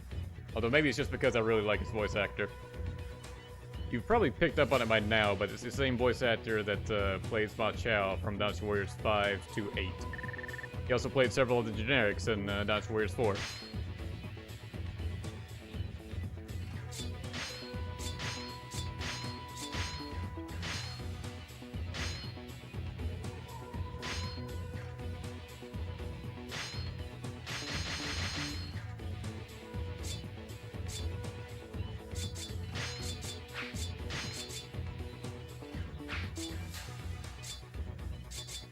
Although maybe it's just because I really like his voice actor. You've probably picked up on it by now, but it's the same voice actor that plays Ma Chao from Dynasty Warriors 5 to 8. He also played several of the generics in Dynasty Warriors 4.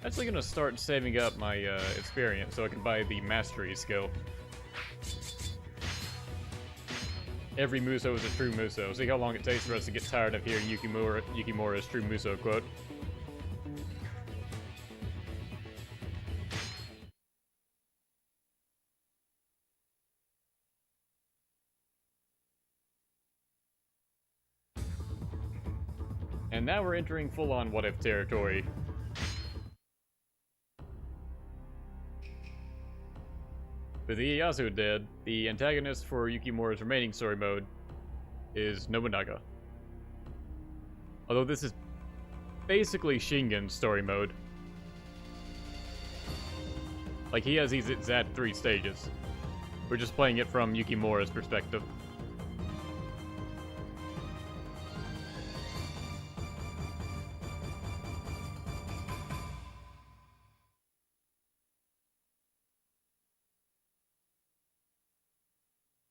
Actually gonna start saving up my experience so I can buy the mastery skill. Every Muso is a true Muso. See how long it takes for us to get tired of hearing Yukimura's true Muso quote. And now we're entering full-on what-if territory. With Ieyasu dead, the antagonist for Yukimura's remaining story mode is Nobunaga. Although this is basically Shingen's story mode. Like, he has these exact 3 stages. We're just playing it from Yukimura's perspective.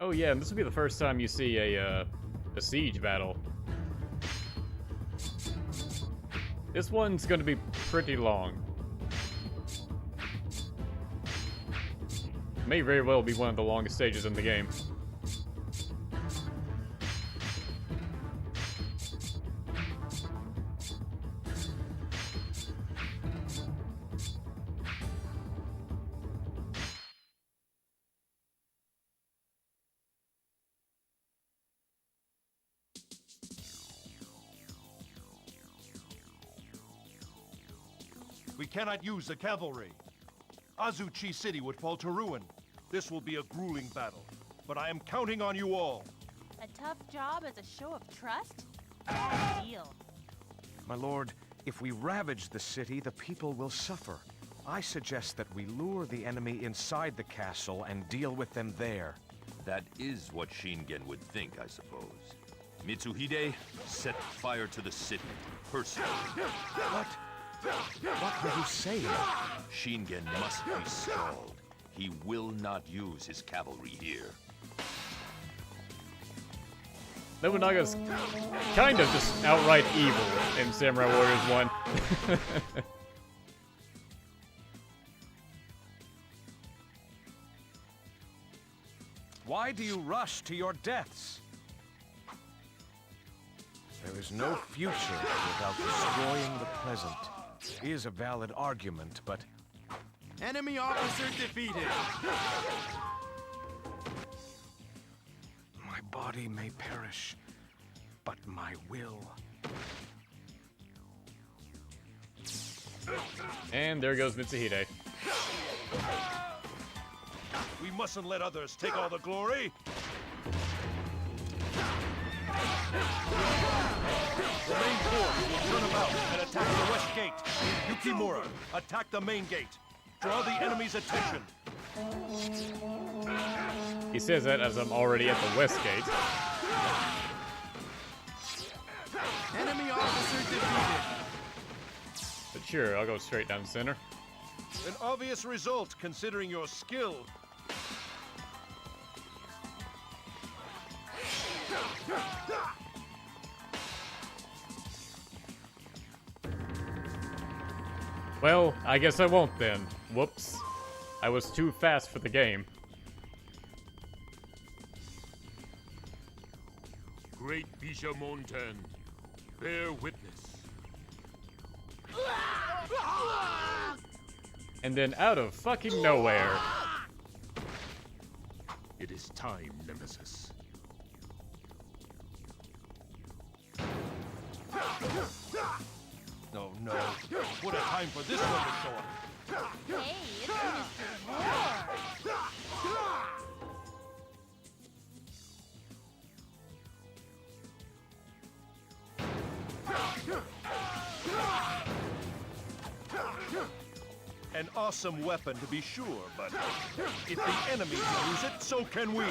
Oh yeah, and this will be the first time you see a siege battle. This one's gonna be pretty long. May very well be one of the longest stages in the game. We cannot use the cavalry. Azuchi City would fall to ruin. This will be a grueling battle, but I am counting on you all. A tough job as a show of trust? Bad deal. My lord, if we ravage the city, the people will suffer. I suggest that we lure the enemy inside the castle and deal with them there. That is what Shingen would think, I suppose. Mitsuhide, set fire to the city, personally. What? What are you saying? Shingen must be stalled. He will not use his cavalry here. Nobunaga's kind of just outright evil in Samurai Warriors 1. Why do you rush to your deaths? There is no future without destroying the present. Is a valid argument, but... Enemy officer defeated. My body may perish, but my will... And there goes Mitsuhide. We mustn't let others take all the glory. The main force will turn about and attack the west gate. Yukimura, attack the main gate. Draw the enemy's attention. He says that as I'm already at the west gate. Enemy officer defeated. But sure, I'll go straight down center. An obvious result, considering your skill. Well, I guess I won't then. Whoops. I was too fast for the game. Great Bisha Monten, bear witness. And then out of fucking nowhere. It is time, Nemesis. No, no. What a time for this one to show up. Hey, it's Mr. War. An awesome weapon to be sure, but if the enemy can use it, so can we.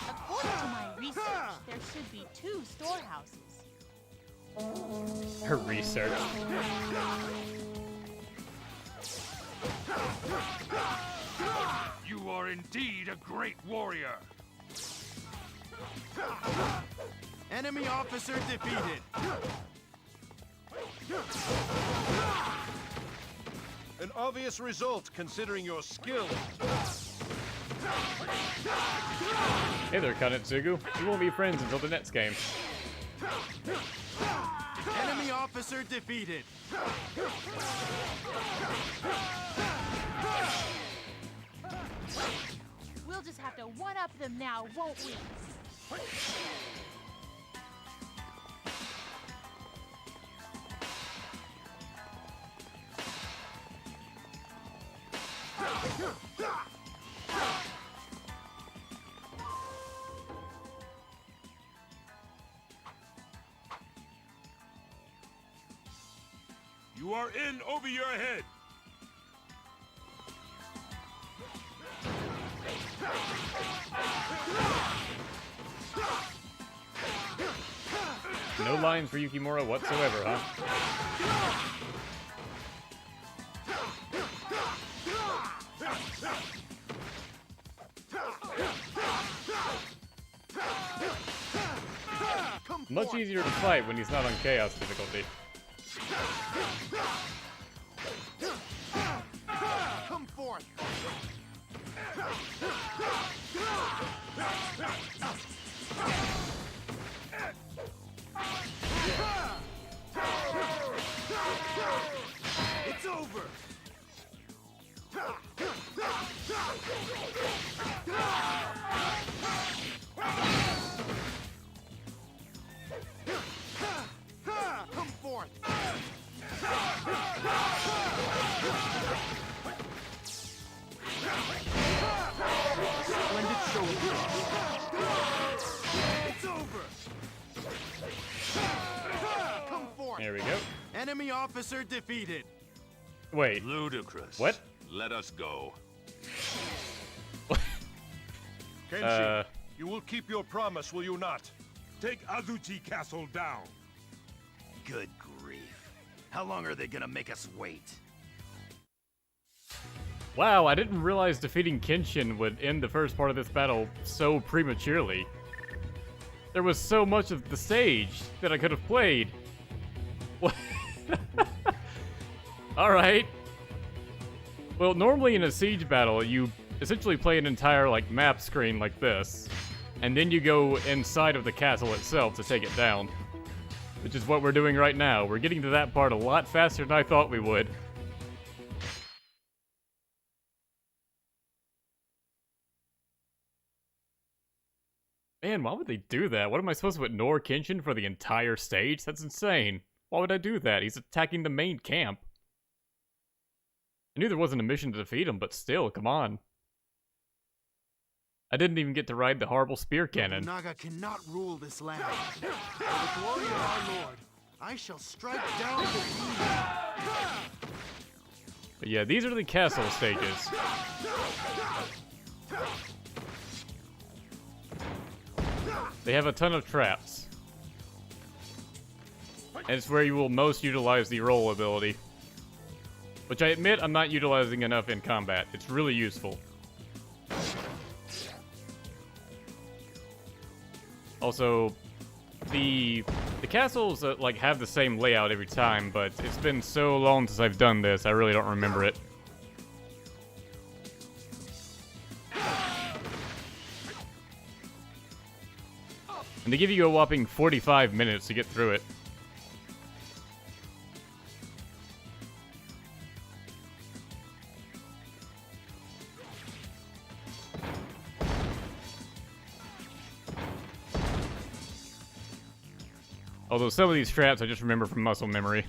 According to my research, there should be 2 storehouses. Her research. You are indeed a great warrior. Enemy officer defeated. An obvious result, considering your skill. Hey there, Kanetsugu. We won't be friends until the next game. Enemy officer defeated. We'll just have to one-up them now, won't we? You are in over your head. No lines for Yukimura whatsoever, huh? Much easier to fight when he's not on Chaos difficulty. forth! It's over! Come forth! Splendid show. It's over! Come forth! There we go. Enemy officer defeated. Wait. Ludicrous. What? Let us go. Kenshin, you will keep your promise, will you not? Take Azuchi Castle down. Good grief. How long are they gonna make us wait? Wow, I didn't realize defeating Kenshin would end the first part of this battle so prematurely. There was so much of the stage that I could have played. What? Alright. Well, normally in a siege battle, you essentially play an entire, like, map screen like this, and then you go inside of the castle itself to take it down. Which is what we're doing right now. We're getting to that part a lot faster than I thought we would. Man, why would they do that? What am I supposed to ignore Kenshin for the entire stage? That's insane. Why would I do that? He's attacking the main camp. I knew there wasn't a mission to defeat him, but still, come on. I didn't even get to ride the horrible spear cannon. Naga cannot rule this land. For the glory of our Lord, I shall strike down the demon. But yeah, these are the castle stages. They have a ton of traps. And it's where you will most utilize the roll ability. Which I admit I'm not utilizing enough in combat. It's really useful. Also, the castles like have the same layout every time, but it's been so long since I've done this, I really don't remember it. And they give you a whopping 45 minutes to get through it. Although some of these traps I just remember from muscle memory.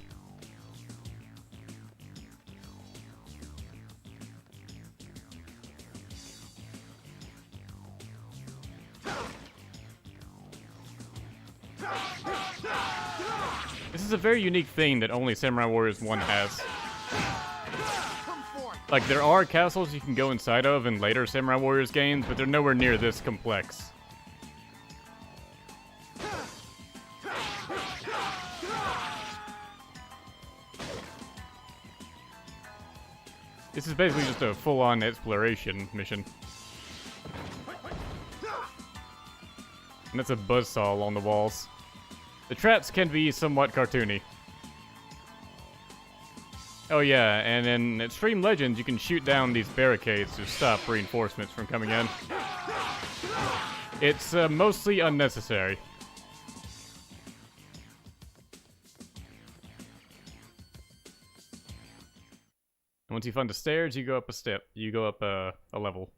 This is a very unique thing that only Samurai Warriors 1 has. Like, there are castles you can go inside of in later Samurai Warriors games, but they're nowhere near this complex. This is basically just a full-on exploration mission. And that's a buzzsaw along the walls. The traps can be somewhat cartoony. Oh yeah, and in Extreme Legends you can shoot down these barricades to stop reinforcements from coming in. It's mostly unnecessary. Once you find the stairs, you go up a step. You go up a level.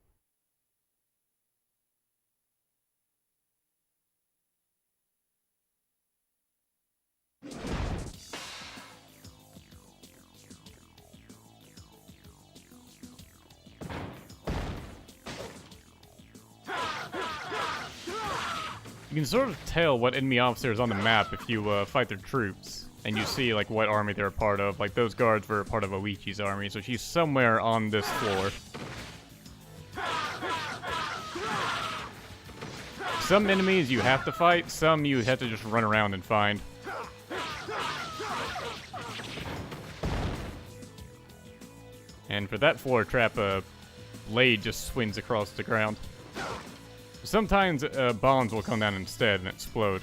You can sort of tell what enemy officers on the map if you fight their troops. And you see, like, what army they're a part of. Like, those guards were a part of Oichi's army, so she's somewhere on this floor. Some enemies you have to fight, some you have to just run around and find. And for that floor trap, a blade just swings across the ground. Sometimes bombs will come down instead and explode.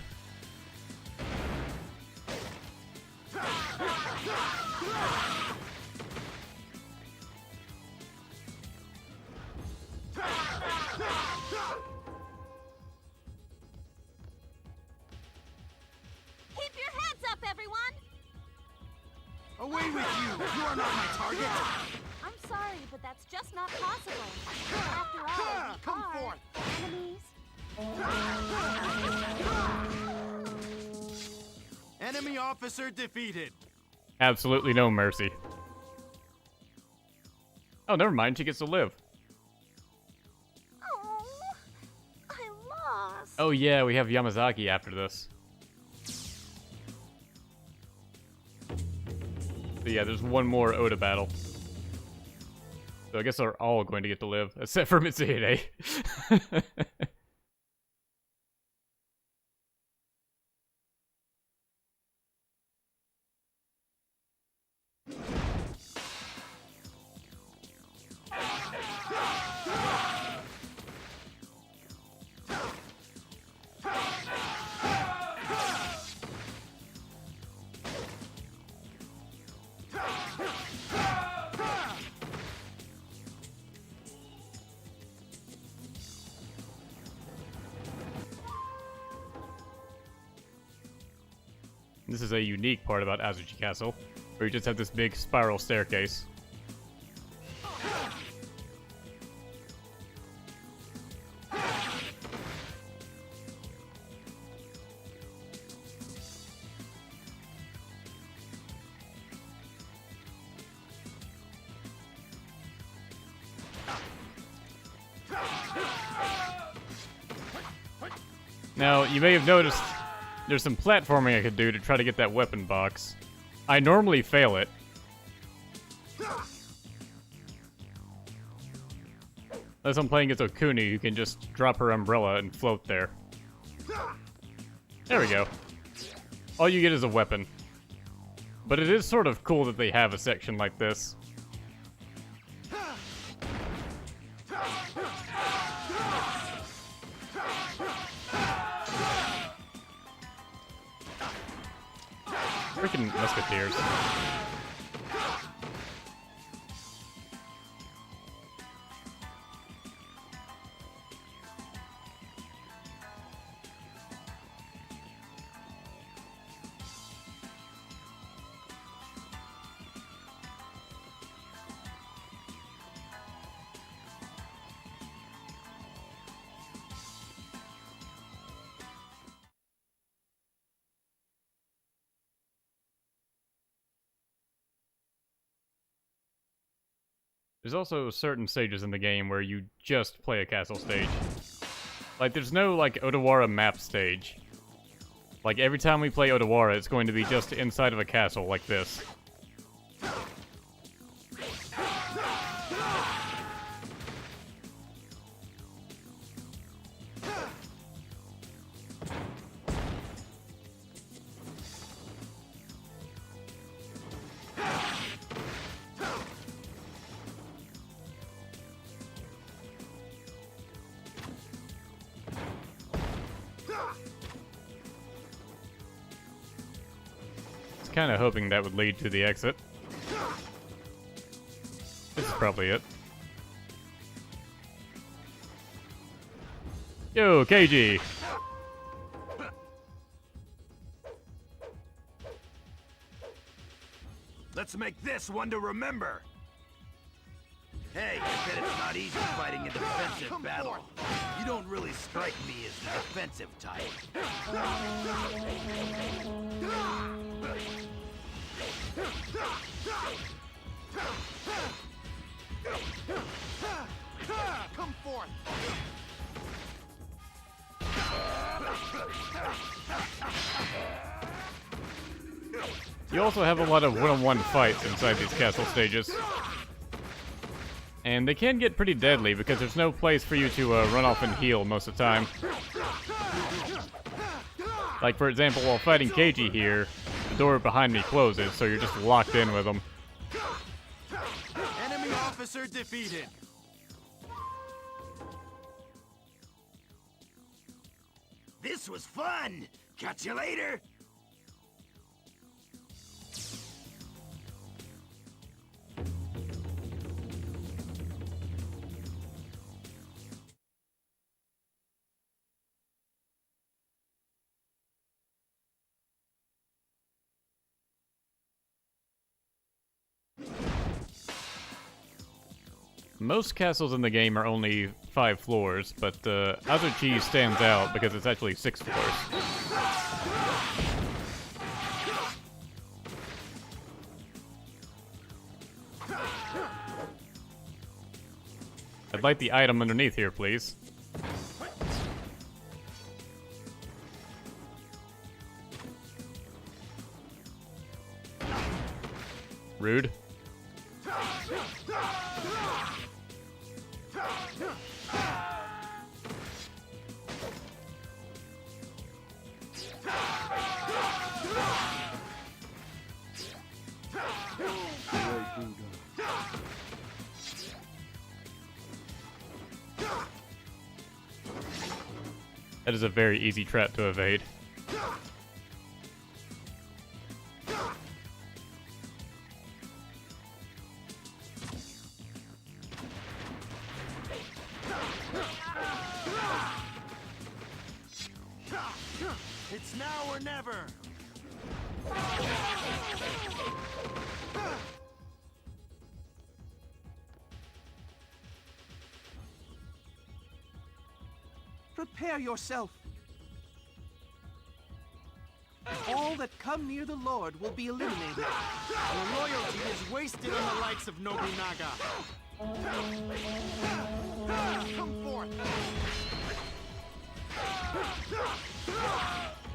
Away with you! You are not my target! I'm sorry, but that's just not possible. After all, we Come are forth! enemies. Enemy officer defeated. Absolutely no mercy. Oh, never mind. She gets to live. Oh, I lost. Oh yeah, we have Yamazaki after this. So yeah, there's one more Oda battle. So I guess they're all going to get to live, except for Mitsuhide. This is a unique part about Azuchi Castle, where you just have this big spiral staircase. Now, you may have noticed there's some platforming I could do to try to get that weapon box. I normally fail it. Unless I'm playing as Okuni, who can just drop her umbrella and float there. There we go. All you get is a weapon. But it is sort of cool that they have a section like this. Freaking musketeers. There's also certain stages in the game where you just play a castle stage. Like, there's no, like, Odawara map stage. Like, every time we play Odawara, it's going to be just inside of a castle like this. Kind of hoping that would lead to the exit. This is probably it. Yo, KG! Let's make this one to remember. Hey, I bet it's not easy fighting a defensive battle. You don't really strike me as the defensive type. Come forth! You also have a lot of one-on-one fights inside these castle stages. And they can get pretty deadly because there's no place for you to run off and heal most of the time. Like, for example, while fighting Keiji here, the door behind me closes, so you're just locked in with them. Enemy officer defeated. This was fun! Catch you later! Most castles in the game are only 5 floors, but Azuchi stands out because it's actually 6 floors. I'd like the item underneath here, please. Rude. That is a very easy trap to evade. It's now or never. Prepare yourself. All that come near the Lord will be eliminated. Your loyalty is wasted on the likes of Nobunaga. Come forth.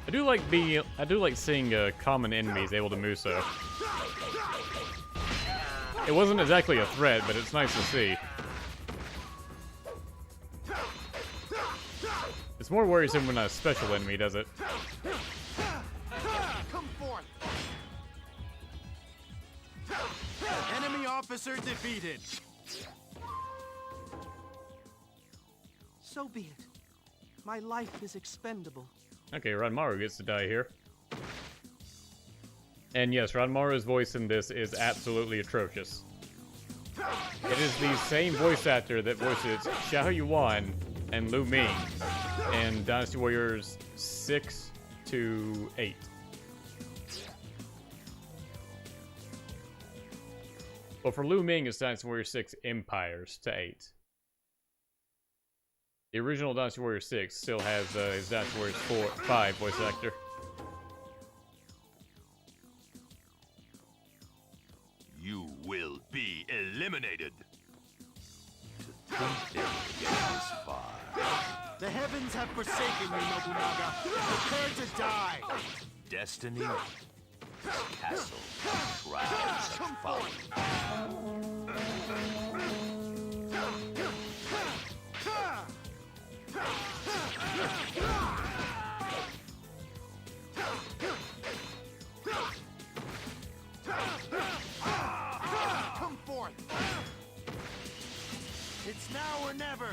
I do like seeing common enemies able to move so. It wasn't exactly a threat, but it's nice to see. It's more worrisome when a special enemy does it. Come forth. Enemy officer defeated. So be it. My life is expendable. Okay, Ranmaru gets to die here. And yes, Ranmaru's voice in this is absolutely atrocious. It is the same voice actor that voices Xiahou Yuan and Lu Ming in Dynasty Warriors 6 to 8. Well, for Lu Ming, it's Dynasty Warriors 6 Empires to 8. The original Dynasty Warriors 6 still has his Dynasty Warriors 5 voice actor. You will be eliminated. To think they would get this far. The heavens have forsaken you, Nobunaga. Prepare to die. Destiny, castle, shroud such folly. Come forth. It's now or never.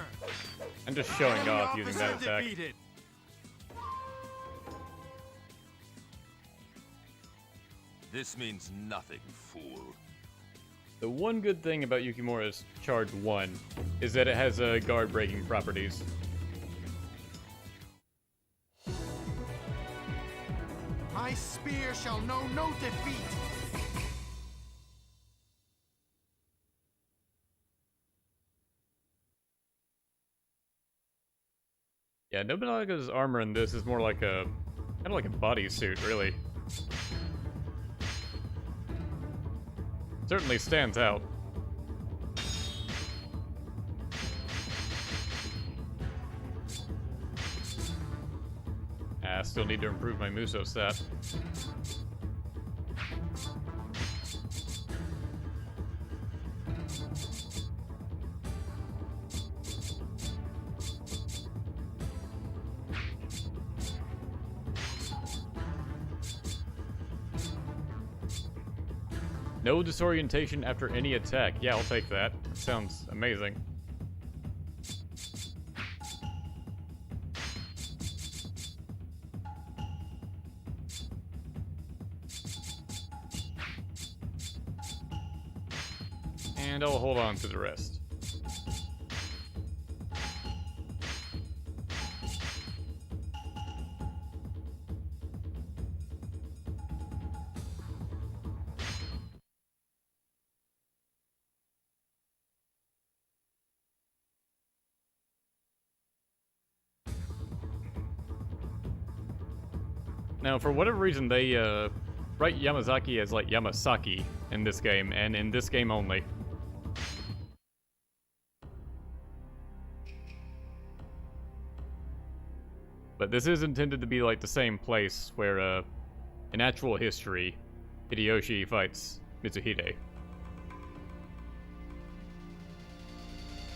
I'm just showing off using that attack. Defeated. This means nothing, fool. The one good thing about Yukimura's Charge 1 is that it has guard breaking properties. My spear shall know no defeat. Yeah, Nobunaga's armor in this is more like a kind of like a bodysuit, really. Certainly stands out. I still need to improve my Muso stat. No disorientation after any attack. Yeah, I'll take that. Sounds amazing. And I'll hold on to the rest. Now, for whatever reason, they write Yamazaki as like Yamasaki in this game, and in this game only. But this is intended to be like the same place where, in actual history, Hideyoshi fights Mitsuhide.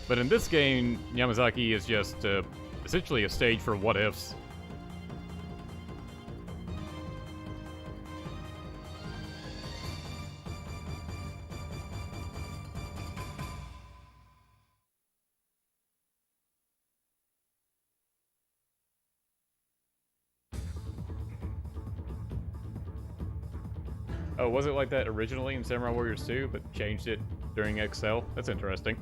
But in this game, Yamazaki is just essentially a stage for what-ifs. Oh, was it like that originally in Samurai Warriors 2, but changed it during XL? That's interesting.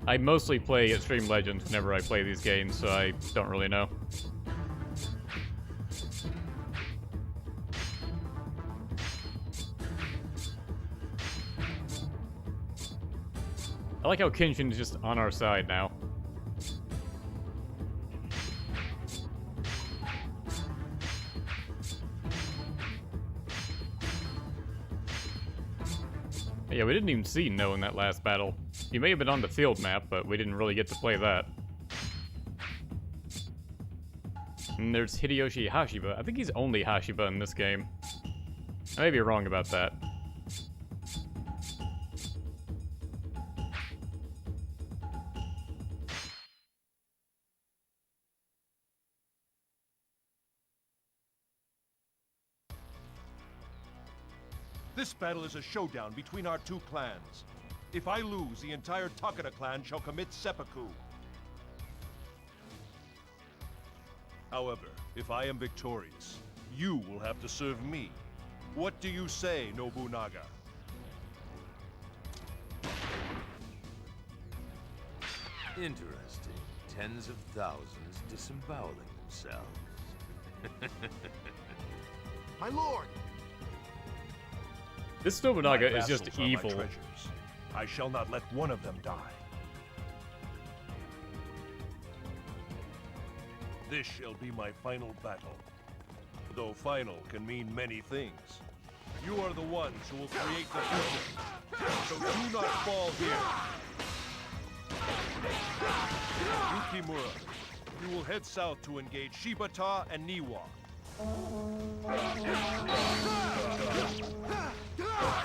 I mostly play Xtreme Legends whenever I play these games, so I don't really know. I like how Kenshin is just on our side now. Yeah, we didn't even see No in that last battle. He may have been on the field map, but we didn't really get to play that. And there's Hideyoshi Hashiba. I think he's only Hashiba in this game. I may be wrong about that. This battle is a showdown between our two clans. If I lose, the entire Takeda clan shall commit seppuku. However, if I am victorious, you will have to serve me. What do you say, Nobunaga? Interesting. Tens of thousands disemboweling themselves. My lord! This Nobunaga My is just vassals are my evil. treasures. I shall not let one of them die. This shall be my final battle. Though final can mean many things. You are the ones who will create the future. So do not fall here. Yukimura, you will head south to engage Shibata and Niwa.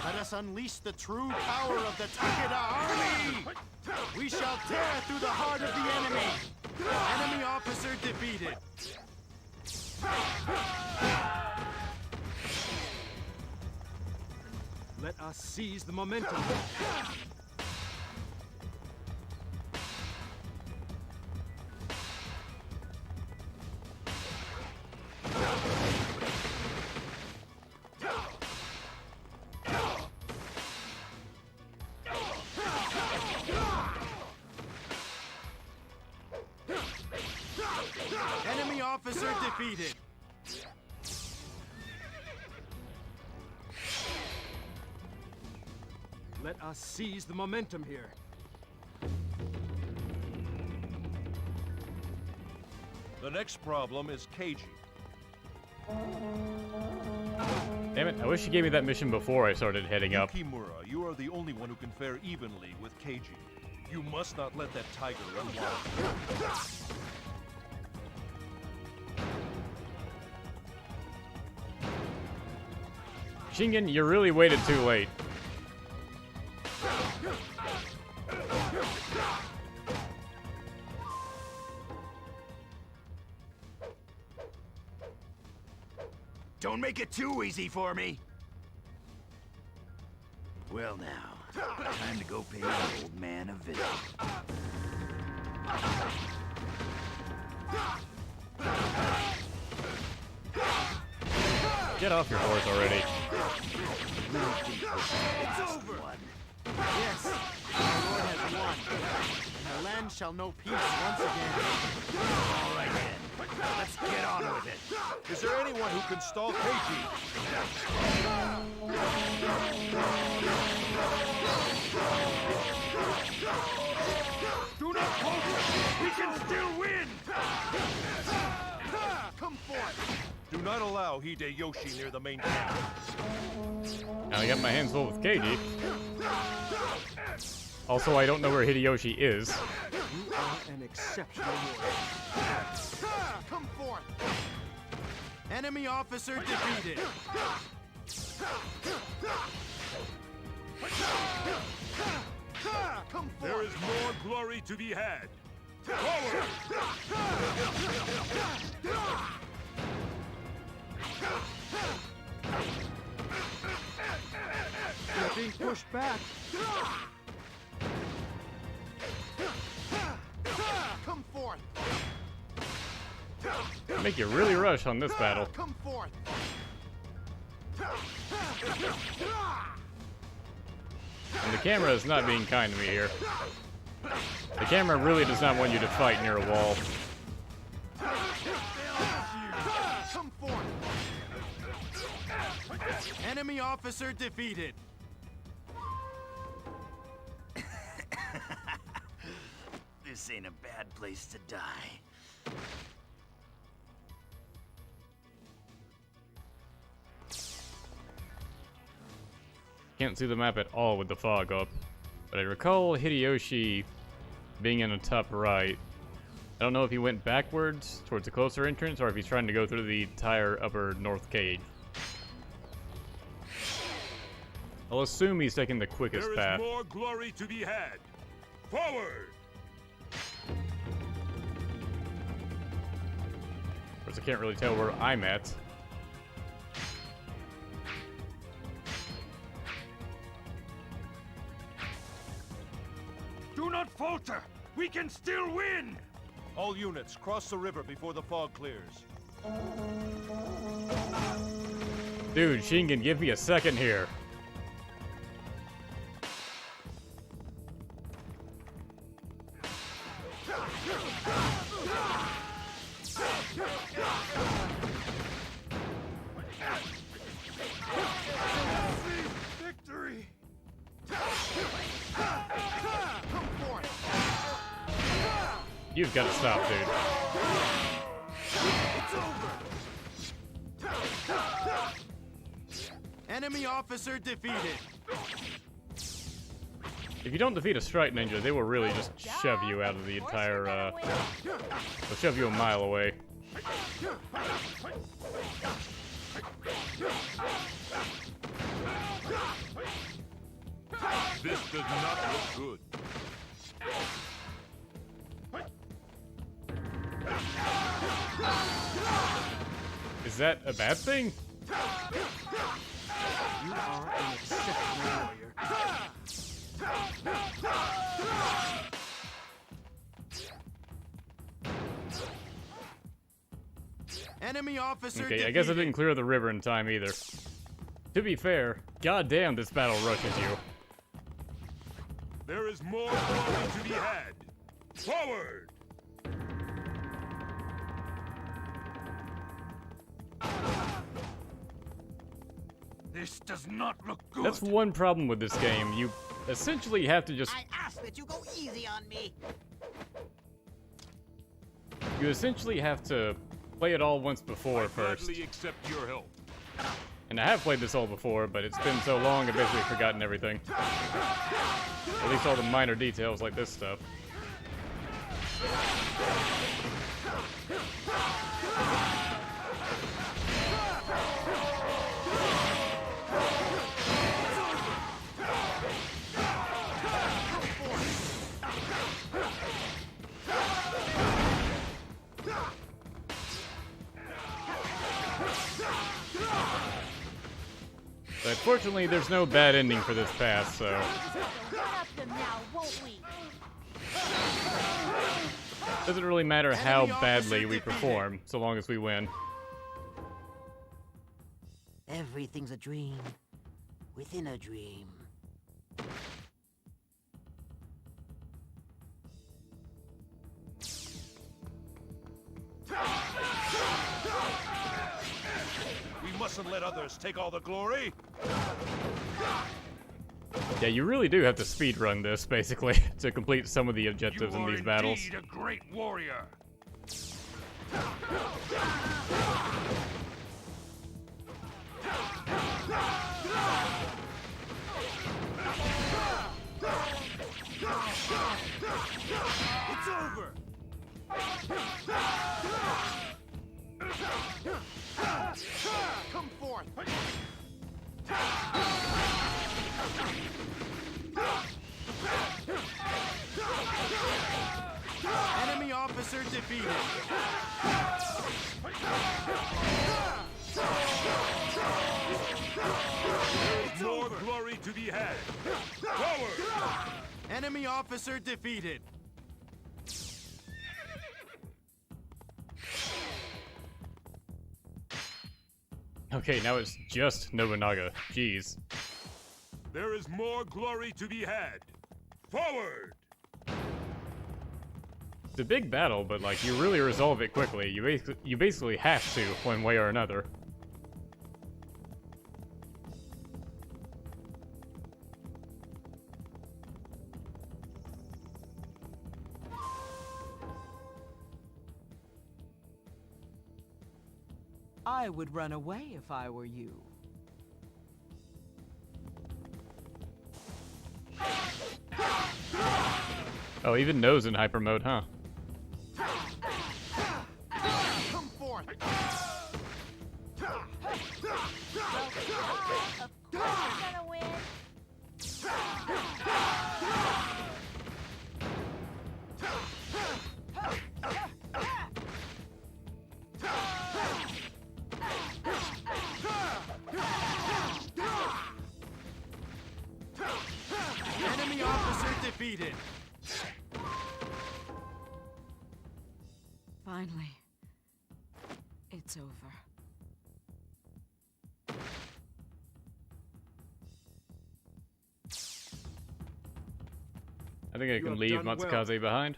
Let us unleash the true power of the Takeda army! We shall tear through the heart of the enemy! Enemy officer defeated! Let us seize the momentum. Enemy officer defeated! Let us seize the momentum here. The next problem is Keiji. Damn it, I wish you gave me that mission before I started heading up. Yukimura, you are the only one who can fare evenly with Keiji. You must not let that tiger run wild. Shingen, you really waited too late. Don't make it too easy for me. Well now, time to go pay the old man a visit. Get off your horse already. It's over! Yes, our lord has won. And our land shall know peace once again. All right then, let's get on with it. Is there anyone who can stall Keiji? Do not falter! We can still win! Do not allow Hideyoshi near the main camp. Now I got my hands full with Keiji. Also, I don't know where Hideyoshi is. You are an exceptional warrior. Come forth! Enemy officer defeated! Come forth! There is more glory to be had. Forward! You're being pushed back. Come forth! Make you really rush on this battle. Come forth! And the camera is not being kind to me here. The camera really does not want you to fight near a wall. Come forth! Enemy officer defeated! This ain't a bad place to die. Can't see the map at all with the fog up. But I recall Hideyoshi being in the top right. I don't know if he went backwards towards the closer entrance or if he's trying to go through the entire upper north cave. I'll assume he's taking the quickest path. There is more glory to be had. Forward! Of course, I can't really tell where I'm at. Do not falter! We can still win! All units, cross the river before the fog clears. Dude, Shingen, give me a second here. Victory! You've got to stop, dude. Enemy officer defeated. If you don't defeat a strike ninja, they will really just shove you out of the entire, they'll shove you a mile away. This does not look good. Is that a bad thing? You are an exceptional warrior. Enemy officer Okay, I defeated. guess I didn't clear the river in time either. To be fair, goddamn, this battle rushes you. There is more glory to be had. Forward! This does not look good. That's one problem with this game. You essentially have to just... I ask that you go easy on me. You essentially have to play it all once before first. Gladly accept your help. And I have played this all before, but it's been so long I've basically forgotten everything. At least all the minor details like this stuff. But fortunately, there's no bad ending for this pass, so... Up them now, won't we? Doesn't really matter how badly we perform, so long as we win. Everything's a dream within a dream. We mustn't let others take all the glory. Yeah, you really do have to speedrun this, basically, to complete some of the objectives in these battles. You are indeed a great warrior. It's over! Come forth! Enemy officer defeated. More glory to be had. Forward! Enemy officer defeated. Okay, now it's just Nobunaga. Jeez. There is more glory to be had. Forward! It's a big battle, but like you really resolve it quickly. You basically have to, one way or another. I would run away if I were you. Oh, even No's in hyper mode, huh? Come forth. Of course you're gonna win. Enemy officer defeated. Finally, it's over. I think I can have leave done well. Matsukaze behind.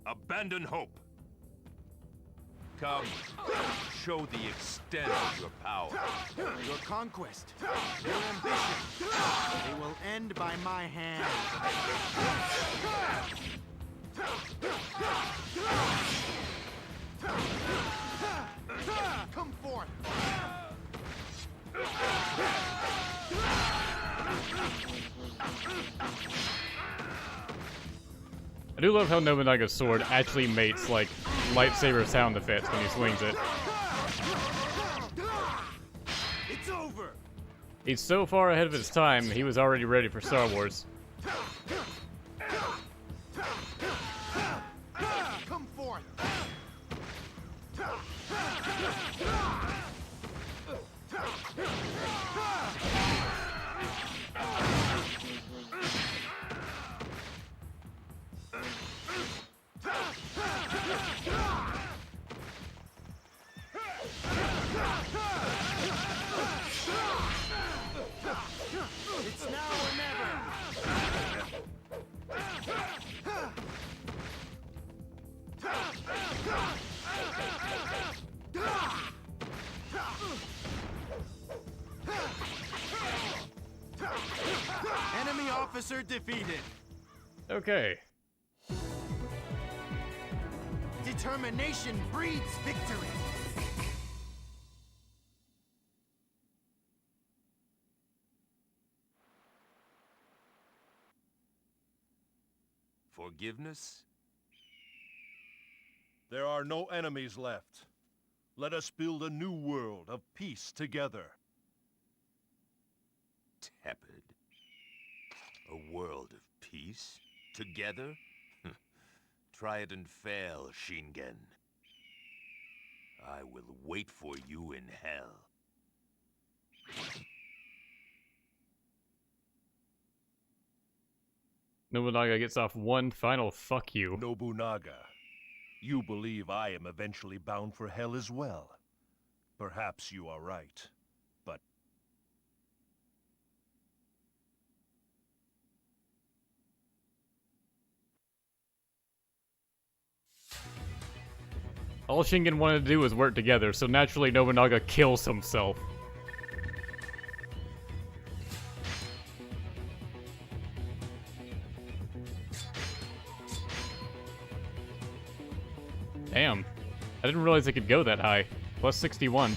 Abandon hope. Come, show the extent of your power. Your conquest, your ambition, they will end by my hand. Come forth. I do love how Nobunaga's sword actually makes, like, lightsaber sound effects when he swings it. It's over! He's so far ahead of his time, he was already ready for Star Wars. Come forth. It's now or never. Enemy officer defeated. Okay. Determination breeds victory. Forgiveness? There are no enemies left. Let us build a new world of peace together. Tepid. A world of peace? Together? Try it and fail, Shingen. I will wait for you in hell. Nobunaga gets off one final fuck you. Nobunaga, you believe I am eventually bound for hell as well. Perhaps you are right, but... All Shingen wanted to do was work together, so naturally Nobunaga kills himself. Damn. I didn't realize it could go that high. Plus 61.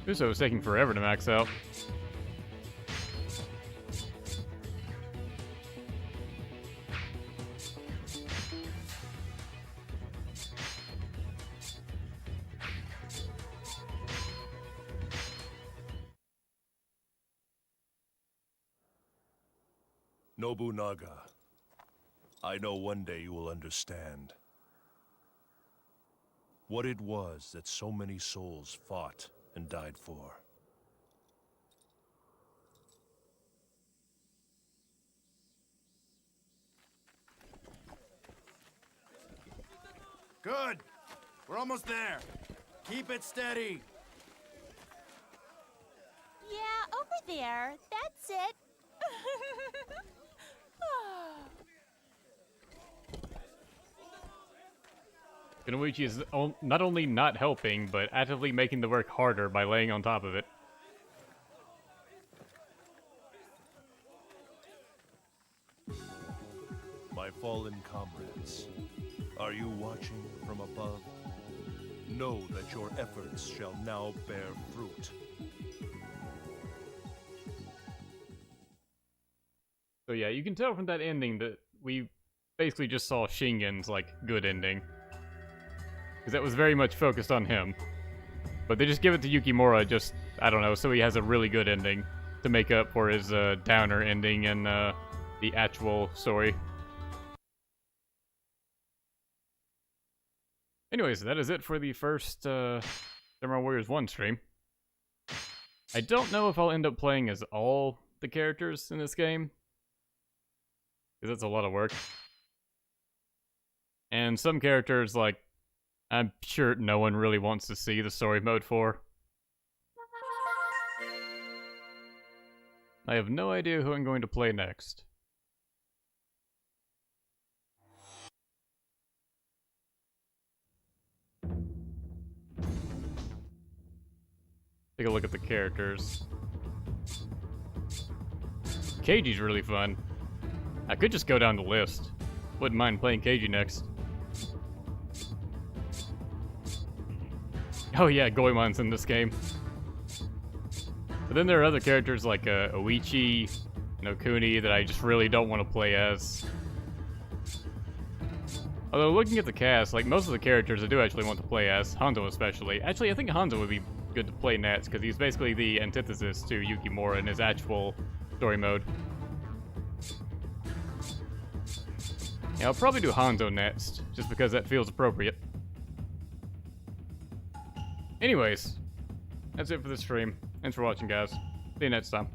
Uso was taking forever to max out. Nobunaga, I know one day you will understand what it was that so many souls fought and died for. Good. We're almost there. Keep it steady. Yeah, over there. That's it. Kunoichi is not only not helping, but actively making the work harder by laying on top of it. My fallen comrades, are you watching from above? Know that your efforts shall now bear fruit. So yeah, you can tell from that ending that we basically just saw Shingen's, like, good ending. Because that was very much focused on him. But they just give it to Yukimura just, I don't know, so he has a really good ending to make up for his downer ending in the actual story. Anyways, that is it for the first Samurai Warriors 1 stream. I don't know if I'll end up playing as all the characters in this game, because that's a lot of work. And some characters, like, I'm sure no one really wants to see the story mode for. I have no idea who I'm going to play next. Take a look at the characters. Keiji's really fun. I could just go down the list. Wouldn't mind playing Keiji next. Oh yeah, Goemon's in this game. But then there are other characters like Oichi and Okuni that I just really don't want to play as. Although looking at the cast, like most of the characters I do actually want to play as, Hanzo especially. Actually, I think Hanzo would be good to play next, because he's basically the antithesis to Yukimura in his actual story mode. Yeah, I'll probably do Hanzo next, just because that feels appropriate. Anyways, that's it for this stream. Thanks for watching, guys. See you next time.